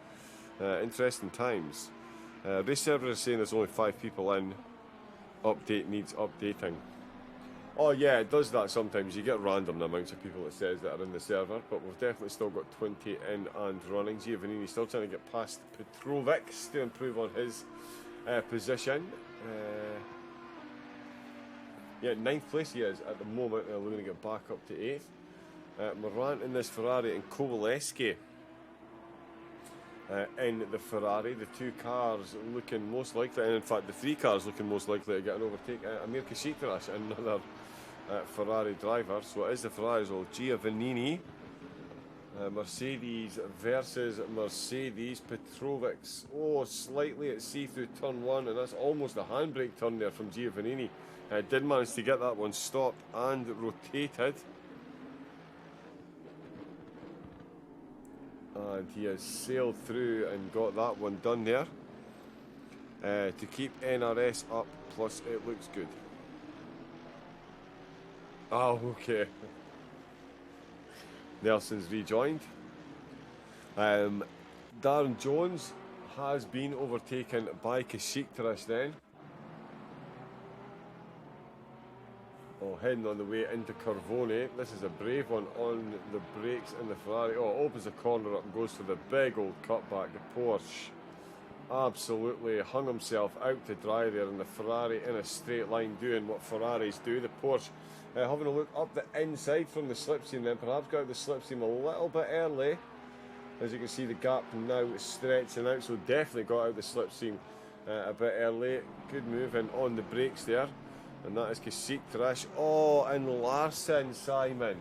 Interesting times. Race server is saying there's only 5 people in. Update needs updating. Oh yeah, it does that sometimes. You get random amounts of people, it says, that are in the server, but we've definitely still got 20 in and running. Giovannini still trying to get past Petrovic to improve on his position. Yeah, 9th place he is at the moment. We're going to get back up to 8th. Morant in this Ferrari and Kowaleski in the Ferrari. The 2 cars looking most likely, and in fact the 3 cars looking most likely to get an overtake. Amir Kashikhtarash, another Ferrari driver. So it is the Ferraris, all Giovannini. Mercedes versus Mercedes. Petrovic, slightly at sea through turn 1, and that's almost a handbrake turn there from Giovannini. Did manage to get that one stopped and rotated. And he has sailed through and got that one done there. To keep NRS up, plus it looks good. Oh, okay. Nelson's rejoined. Darren Jones has been overtaken by Kashikhtarash then. Heading on the way into Corvone. This is a brave one on the brakes in the Ferrari. Opens the corner up and goes for the big old cutback. The Porsche absolutely hung himself out to dry there, and the Ferrari in a straight line doing what Ferraris do. The Porsche having a look up the inside from the slipstream, then perhaps got out the slipstream a little bit early. As you can see, the gap now is stretching out, so definitely got out the slipstream a bit early. Good move in on the brakes there. And that is Kashikhtarash. And Larson, Simon.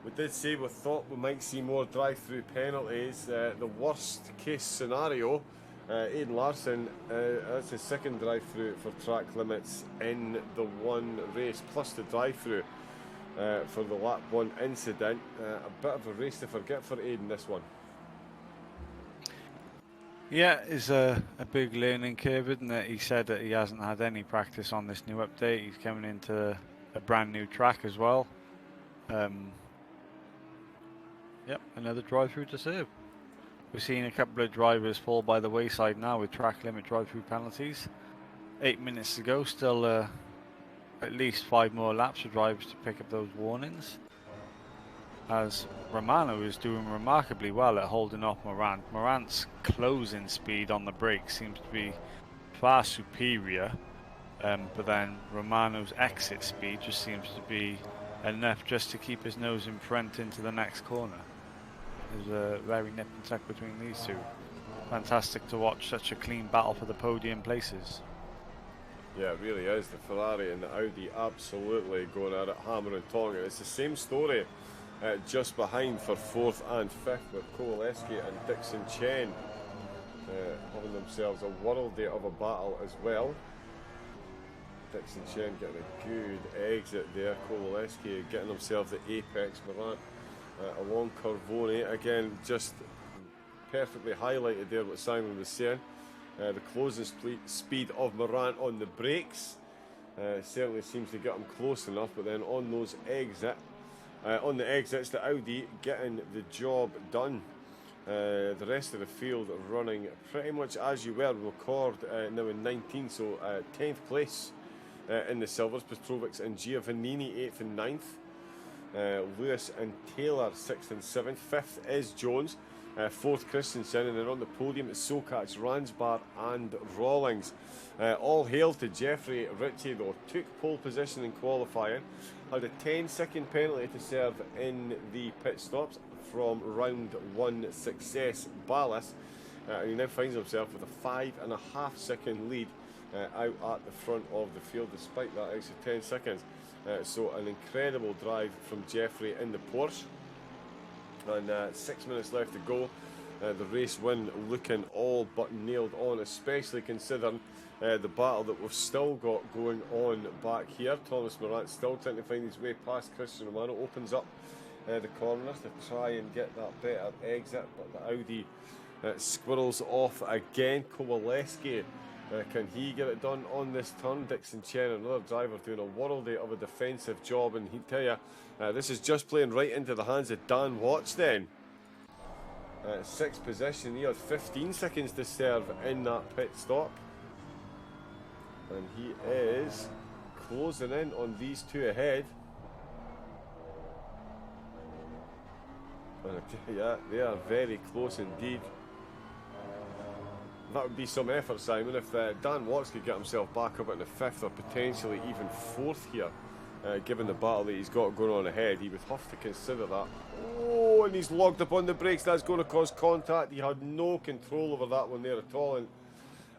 We did say we thought we might see more drive-through penalties. The worst case scenario, Aidan Larson, that's his 2nd drive-through for track limits in the one race, plus the drive-through for the lap 1 incident. A bit of a race to forget for Aidan, this one. Yeah, it's a big learning curve, isn't it? He said that he hasn't had any practice on this new update. He's coming into a brand new track as well. Yep, another drive-through to serve. We're seeing a couple of drivers fall by the wayside now with track limit drive-through penalties. 8 minutes to go, still at least 5 more laps for drivers to pick up those warnings. as Romano is doing remarkably well at holding off Morant. Morant's closing speed on the brake seems to be far superior, but then Romano's exit speed just seems to be enough just to keep his nose in front into the next corner. There's a very nip and tuck between these two. Fantastic to watch such a clean battle for the podium places. Yeah, it really is. The Ferrari and the Audi absolutely going at it, hammer and tong. It's the same story just behind for 4th and 5th with Kowaleski and Dixon Chen having themselves a worldie of a battle as well. Dixon Chen getting a good exit there. Kowaleski getting himself the apex. Morant along Corvone. Again, just perfectly highlighted there what Simon was saying. The closing speed of Morant on the brakes certainly seems to get him close enough, but then on those on the exits, the Audi getting the job done. The rest of the field running pretty much as you were. Record now in 19th, so 10th place in the Silvers. Petrovic and Giovannini 8th and 9th. Lewis and Taylor 6th and 7th. 5th is Jones. 4th Christensen, and then on the podium it's Sokach, Ransbar and Rawlings. All hail to Jeffrey Ritchie though, took pole position in qualifying, had a 10-second penalty to serve in the pit stops from round 1 success ballast, and he now finds himself with a 5.5-second lead out at the front of the field despite that extra 10 seconds. So an incredible drive from Jeffrey in the Porsche. And 6 minutes left to go. The race win looking all but nailed on, especially considering the battle that we've still got going on back here. Thomas Morant still trying to find his way past Christian Romano. Opens up the corners to try and get that better exit, but the Audi squirrels off again. Kowaleski, can he get it done on this turn? Dixon Chen, another driver, doing a worldie of a defensive job, and he'd tell you, this is just playing right into the hands of Dan Watts then. 6th position, he had 15 seconds to serve in that pit stop. And he is closing in on these two ahead. And I tell you, they are very close indeed. That would be some effort, Simon, if Dan Watts could get himself back up in the 5th or potentially even 4th here. Given the battle that he's got going on ahead, he would have to consider that. Oh, and he's logged up on the brakes. That's going to cause contact. He had no control over that one there at all. And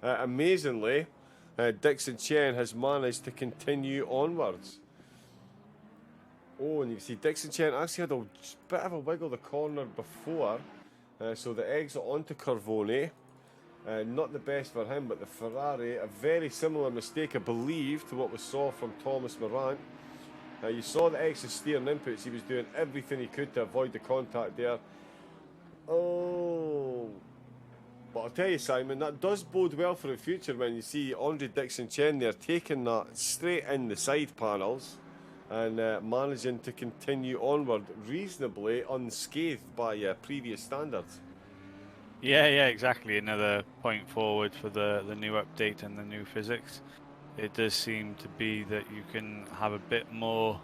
amazingly, Dixon Chen has managed to continue onwards. Oh, and you can see Dixon Chen actually had a bit of a wiggle the corner before. So the exit onto Corvone. Not the best for him, but the Ferrari, a very similar mistake, I believe, to what we saw from Thomas Morant. You saw the extra steering inputs. He was doing everything he could to avoid the contact there. Oh, but I'll tell you, Simon, that does bode well for the future when you see Andre Dixon Chen there taking that straight in the side panels and managing to continue onward reasonably unscathed by previous standards. Yeah, exactly. Another point forward for the new update and the new physics. It does seem to be that you can have a bit more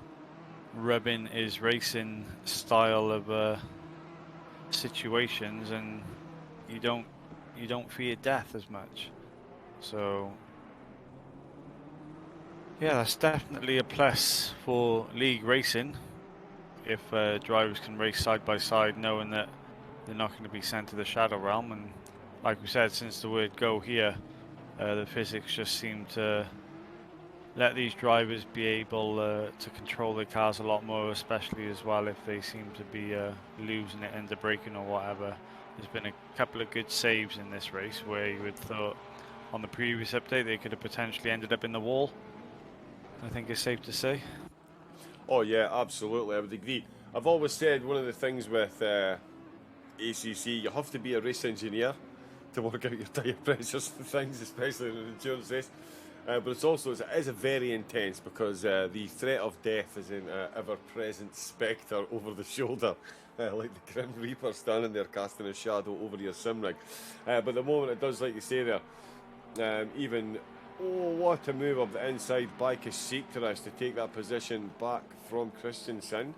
rubbing is racing style of situations, and you don't fear death as much. So yeah, that's definitely a plus for league racing if drivers can race side by side knowing that they're not going to be sent to the shadow realm. And like we said, since the word go here, the physics just seem to let these drivers be able to control their cars a lot more, especially as well if they seem to be losing it into braking or whatever. There's been a couple of good saves in this race where you would thought on the previous update they could have potentially ended up in the wall. I think it's safe to say. Oh yeah, absolutely, I would agree. I've always said one of the things with ACC, you have to be a race engineer to work out your tyre pressures and things, especially in an endurance race. But it's also, it is a very intense because the threat of death is an ever-present spectre over the shoulder, like the Grim Reaper standing there casting a shadow over your sim rig. But the moment it does, like you say there, what a move of the inside by Kasikteras to take that position back from Christensen.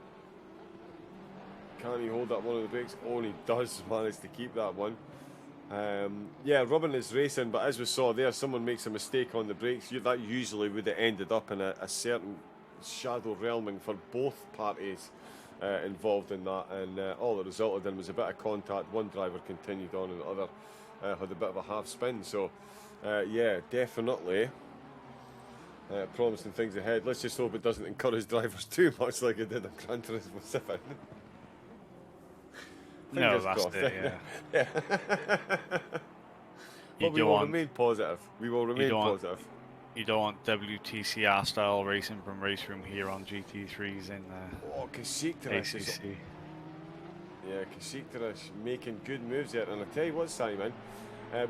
Can he hold up one of the brakes? Oh, and he does manage to keep that one. Yeah, Robin is racing, but as we saw there, someone makes a mistake on the brakes. That usually would have ended up in a certain shadow realming for both parties involved in that, and all it resulted in was a bit of contact. One driver continued on, and the other had a bit of a half spin. So, yeah, definitely promising things ahead. Let's just hope it doesn't encourage drivers too much like it did on Gran Turismo 7. No, that's crossed. it, Yeah. But we will remain positive. We will remain positive. You don't want WTCR style racing from Race Room here on GT3s in ACC. Yeah, Kasikteras making good moves there. And I tell you what, Simon,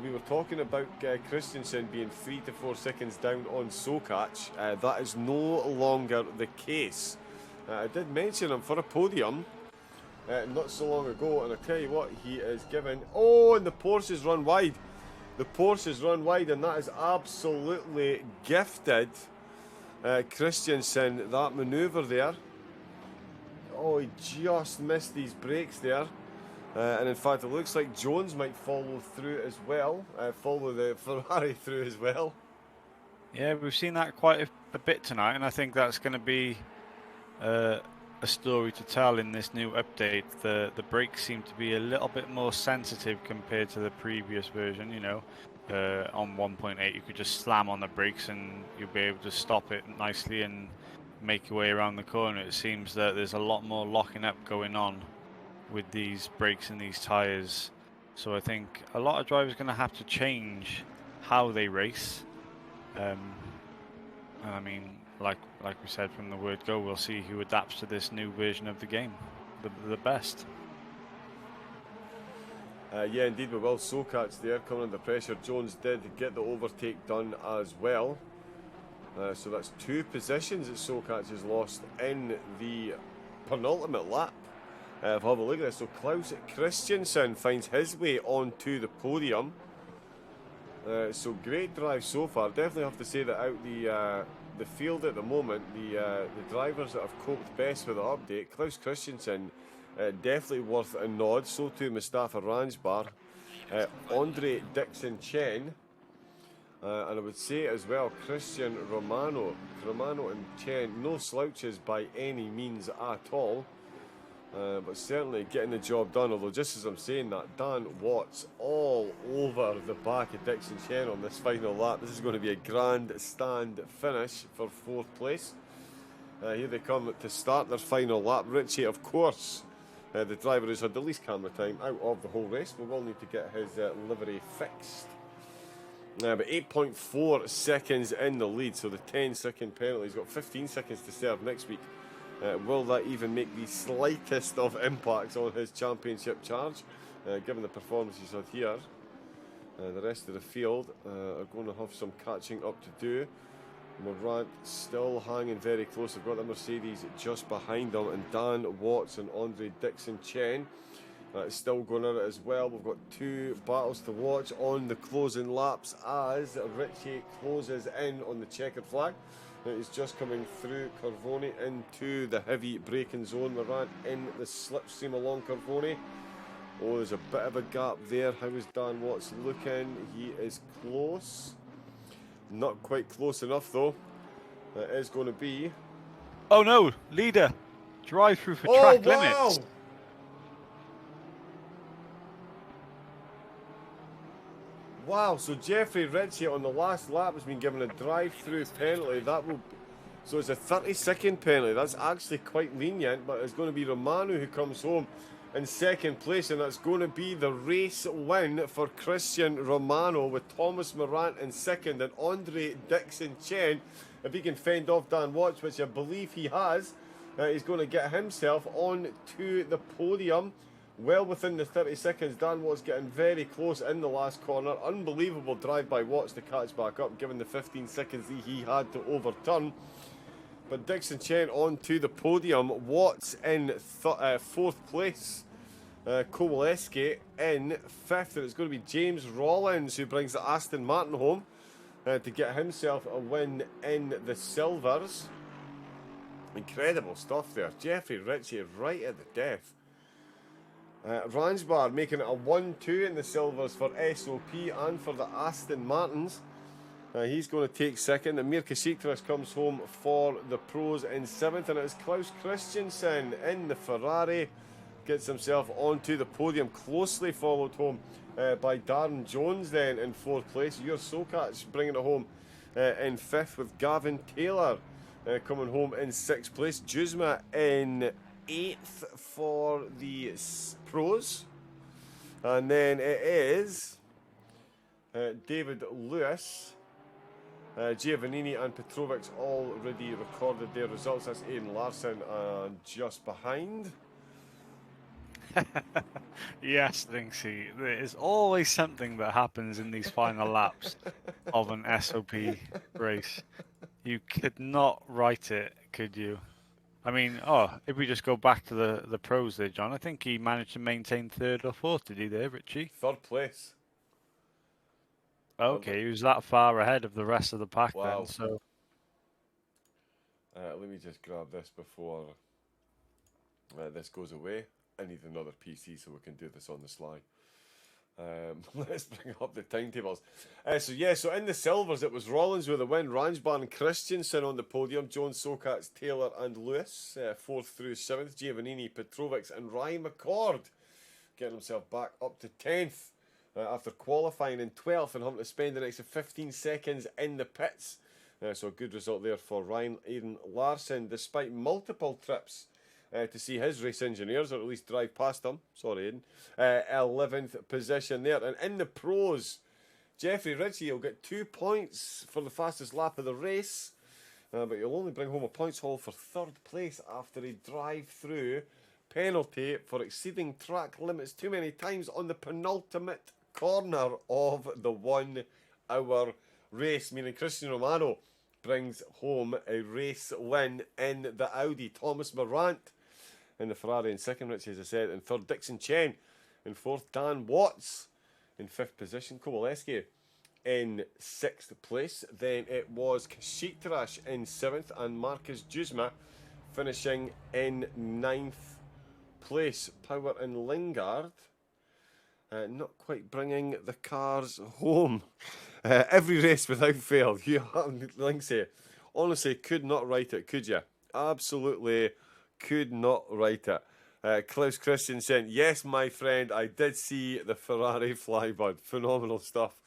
we were talking about Christensen being 3 to 4 seconds down on Sokach. That is no longer the case. I did mention him for a podium not so long ago, and I tell you what, he is given. Oh, and the Porsches run wide. The Porsches run wide, and that is absolutely gifted Christensen, that manoeuvre there. Oh, he just missed these brakes there. And in fact, it looks like Jones might follow through as well, follow the Ferrari through as well. Yeah, we've seen that quite a bit tonight, and I think that's going to be a story to tell in this new update. The brakes seem to be a little bit more sensitive compared to the previous version. You know, on 1.8 you could just slam on the brakes and you'll be able to stop it nicely and make your way around the corner. It seems that there's a lot more locking up going on with these brakes and these tires, so I think a lot of drivers are going to have to change how they race. I mean, like we said from the word go, we'll see who adapts to this new version of the game the best. Yeah, indeed we will. Sokach there coming under pressure. Jones did get the overtake done as well. So that's 2 positions that Sokach has lost in the penultimate lap. Have a look at this. So Klaus Christensen finds his way onto the podium. So great drive so far. Definitely have to say that out the field at the moment, the drivers that have coped best with the update, Klaus Christensen, definitely worth a nod. So too Mustafa Ransbar, Andre Dixon Chen, and I would say as well Christian Romano and Chen, no slouches by any means at all. But certainly getting the job done, although just as I'm saying that, Dan Watts all over the back of Dixon Chen on this final lap. This is going to be a grandstand finish for 4th place. Here they come to start their final lap. Richie, of course, the driver who's had the least camera time out of the whole race. We will need to get his livery fixed. But 8.4 seconds in the lead, so the 10-second penalty. He's got 15 seconds to serve next week. Will that even make the slightest of impacts on his championship charge, given the performance he's had here? The rest of the field are going to have some catching up to do. Morant still hanging very close. They've got the Mercedes just behind them, and Dan Watts and Andre Dixon Chen still going at it as well. We've got 2 battles to watch on the closing laps as Richie closes in on the checkered flag. He's just coming through Carvoni into the heavy braking zone. Morant in the slipstream along Carvoni. Oh, there's a bit of a gap there. How is Dan Watts looking? He is close. Not quite close enough though. It is going to be... Oh no, leader. Drive through for track limits. Wow, so Jeffrey Ritchie on the last lap has been given a drive-through penalty. So it's a 30-second penalty. That's actually quite lenient, but it's going to be Romano who comes home in 2nd place, and that's going to be the race win for Christian Romano, with Thomas Morant in 2nd and Andre Dixon Chen. If he can fend off Dan Watts, which I believe he has, he's going to get himself on to the podium. Well within the 30 seconds, Dan Watts getting very close in the last corner. Unbelievable drive by Watts to catch back up, given the 15 seconds that he had to overturn. But Dixon Chen on to the podium. Watts in 4th place. Kowaleski in 5th. And it's going to be James Rollins who brings the Aston Martin home to get himself a win in the silvers. Incredible stuff there. Jeffrey Ritchie right at the death. Ransbar making it a 1-2 in the silvers for SOP and for the Aston Martins. He's going to take second. Amir Kasikras comes home for the pros in 7th, and it's Klaus Christensen in the Ferrari. Gets himself onto the podium, closely followed home by Darren Jones then in 4th place. Your Sokats bringing it home in 5th, with Gavin Taylor coming home in 6th place. Juzma in 8th for the pros. And then it is David Lewis, Giovannini and Petrovic already recorded their results. That's Aidan Larson just behind. Yes, Linksy. There is always something that happens in these final laps of an SOP race. You could not write it, could you? I mean, if we just go back to the pros there, John, I think he managed to maintain 3rd or 4th, did he there, Richie? 3rd place. Okay, he was that far ahead of the rest of the pack Wow. then, so... let me just grab this before this goes away. I need another PC so we can do this on the sly. Let's bring up the timetables. So in the silvers, it was Rollins with a win, Ransbar and Christensen on the podium, Jones, Sokats, Taylor and Lewis, 4th through 7th, Giovannini, Petrovic and Ryan McCord getting himself back up to 10th after qualifying in 12th and having to spend the next 15 seconds in the pits. So a good result there for Ryan Aidan Larson, despite multiple trips to see his race engineers, or at least drive past them. Sorry, Aidan. 11th position there. And in the pros, Jeffrey Ritchie will get 2 points for the fastest lap of the race, but he'll only bring home a points haul for 3rd place after a drive-through penalty for exceeding track limits too many times on the penultimate corner of the 1 hour race, meaning Christian Romano brings home a race win in the Audi. Thomas Morant in the Ferrari in 2nd, Richie, as I said, in 3rd. Dixon Chen in 4th. Dan Watts in 5th position. Kowaleski in 6th place. Then it was Kashiktrash in 7th, and Marcus Juzma finishing in 9th place. Power and Lingard not quite bringing the cars home. Every race without fail. You, Linksay, honestly could not write it, could you? Absolutely could not write it. Klaus Christensen, yes, my friend, I did see the Ferrari fly, bud. Phenomenal stuff.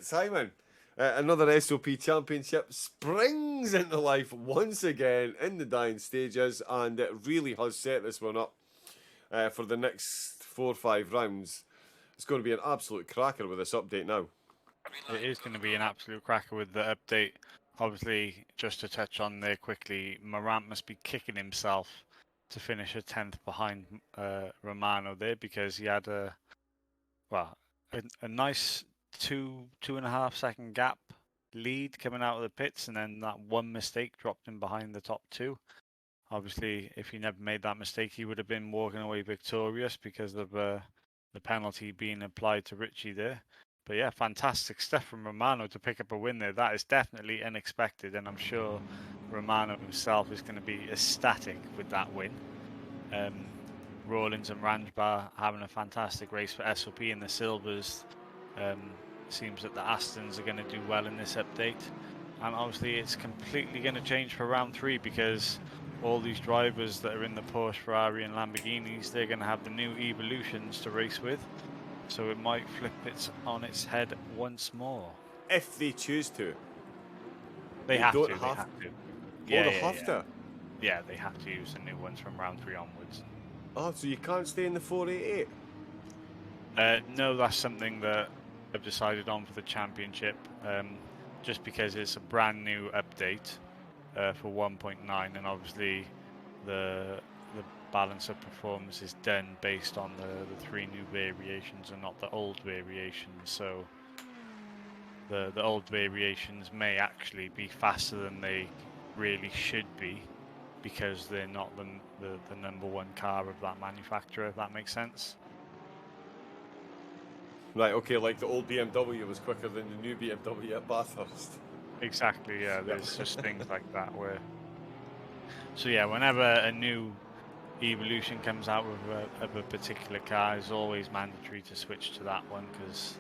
Simon, another SOP championship springs into life once again in the dying stages, and it really has set this one up for the next 4 or 5 rounds. It's going to be an absolute cracker with this update now. It is going to be an absolute cracker with the update. Obviously, just to touch on there quickly, Morant must be kicking himself to finish a 10th behind Romano there, because he had a nice 2.5 second gap lead coming out of the pits, and then that one mistake dropped him behind the top 2. Obviously, if he never made that mistake, he would have been walking away victorious because of the penalty being applied to Ritchie there. But yeah, fantastic stuff from Romano to pick up a win there. That is definitely unexpected, and I'm sure Romano himself is going to be ecstatic with that win. Rawlins and Ranjbar having a fantastic race for SOP in the silvers. Seems that the Astons are going to do well in this update. And obviously it's completely going to change for round 3, because all these drivers that are in the Porsche, Ferrari and Lamborghinis, they're going to have the new Evolutions to race with. So it might flip it on its head once more. If they choose to. They have to. They have to? Yeah, they have to use the new ones from round 3 onwards. Oh, so you can't stay in the 488? No, that's something that I've decided on for the championship. Just because it's a brand new update for 1.9, and obviously the balance of performance is done based on the 3 new variations and not the old variations. So the old variations may actually be faster than they really should be, because they're not the number 1 car of that manufacturer, if that makes sense. Right, okay, like the old BMW was quicker than the new BMW at Bathurst. Exactly, yeah, there's just things like that where... So yeah, whenever a new Evolution comes out with of a particular car, it's always mandatory to switch to that one because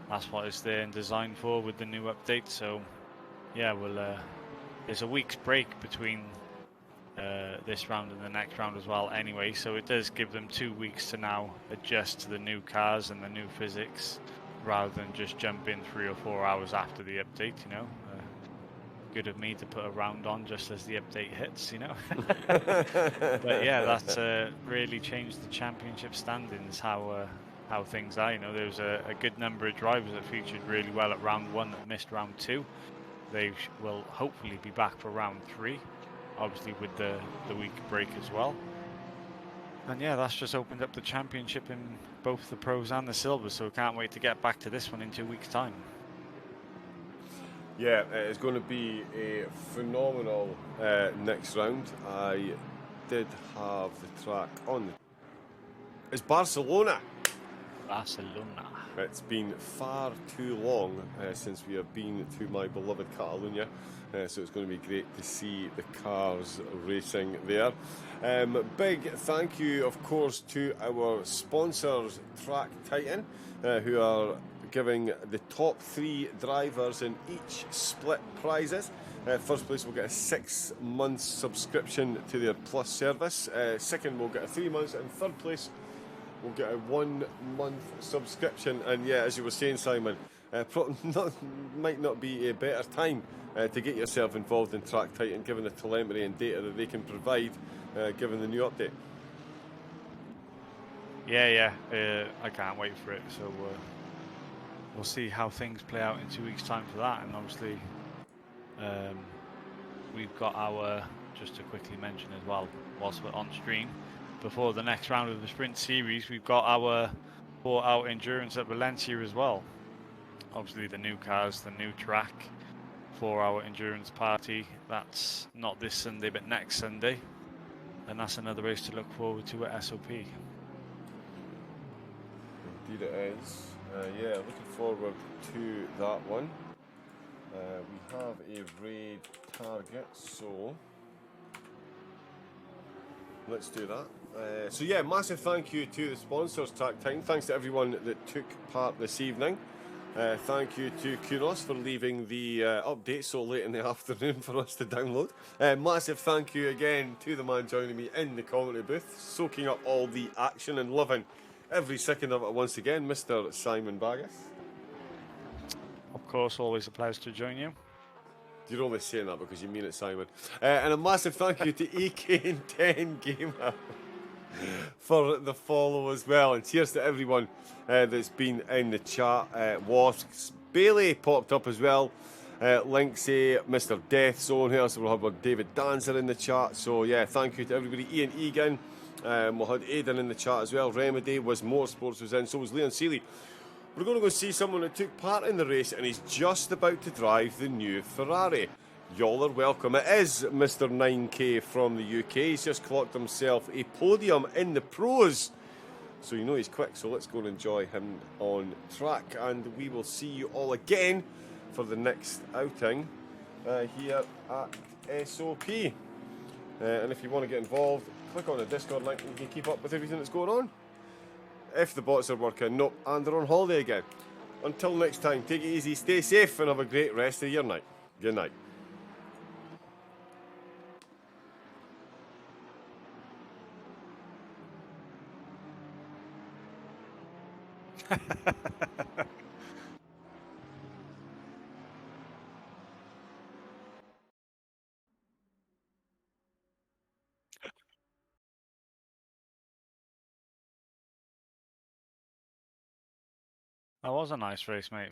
that's what it's there and designed for with the new update. So yeah, there's a week's break between this round and the next round as well anyway, so it does give them 2 weeks to now adjust to the new cars and the new physics rather than just jump in 3 or 4 hours after the update, you know. Good of me to put a round on just as the update hits, you know. But yeah, that's really changed the championship standings, how things are. You know, there was a good number of drivers that featured really well at round 1 that missed round 2. They will hopefully be back for round 3, obviously with the week break as well. And yeah, that's just opened up the championship in both the pros and the silvers, so can't wait to get back to this one in 2 weeks' time. Yeah, it's going to be a phenomenal next round. I did have the track on. It's Barcelona. Barcelona. It's been far too long since we have been to my beloved Catalonia, so it's going to be great to see the cars racing there. Big thank you, of course, to our sponsors, Track Titan, who are giving the top 3 drivers in each split prizes. First place will get a 6 month subscription to their Plus service. Second will get a 3 months, and third place will get a 1 month subscription. And yeah, as you were saying, Simon, might not be a better time to get yourself involved in Track Titan, given the telemetry and data that they can provide, given the new update. Yeah, I can't wait for it. So we'll see how things play out in 2 weeks' time for that. And obviously, we've got our, just to quickly mention as well, whilst we're on stream, before the next round of the sprint series, we've got our bought-out endurance at Valencia as well. Obviously, the new cars, the new track for our endurance party. That's not this Sunday, but next Sunday. And that's another race to look forward to at SOP. Indeed it is. Yeah, looking forward to that one. We have a raid target, so let's do that. So yeah, massive thank you to the sponsors, Track Time. Thanks to everyone that took part this evening. Thank you to Kunos for leaving the update so late in the afternoon for us to download. Massive thank you again to the man joining me in the commentary booth, soaking up all the action and loving every second of it once again, Mr. Simon Baggas. Of course, always a pleasure to join you. You're only saying that because you mean it, Simon. And a massive thank you to EK10 Gamer for the follow as well. And cheers to everyone that's been in the chat. Wasps, Bailey popped up as well. Linksay, Mr. Death Zone here. So we'll have David Dancer in the chat. So yeah, thank you to everybody. Ian Egan. We'll have Aidan in the chat as well. Remedy was Motorsports was in. So was Leon Seeley. We're going to go see someone that took part in the race and he's just about to drive the new Ferrari. Y'all are welcome. It is Mr. 9K from the UK. He's just clocked himself a podium in the pros. So you know he's quick, so let's go and enjoy him on track. And we will see you all again for the next outing here at SOP. And if you want to get involved, click on the Discord link and you can keep up with everything that's going on. If the bots are working, nope, and they're on holiday again. Until next time, take it easy, stay safe, and have a great rest of your night. Good night. That was a nice race, mate.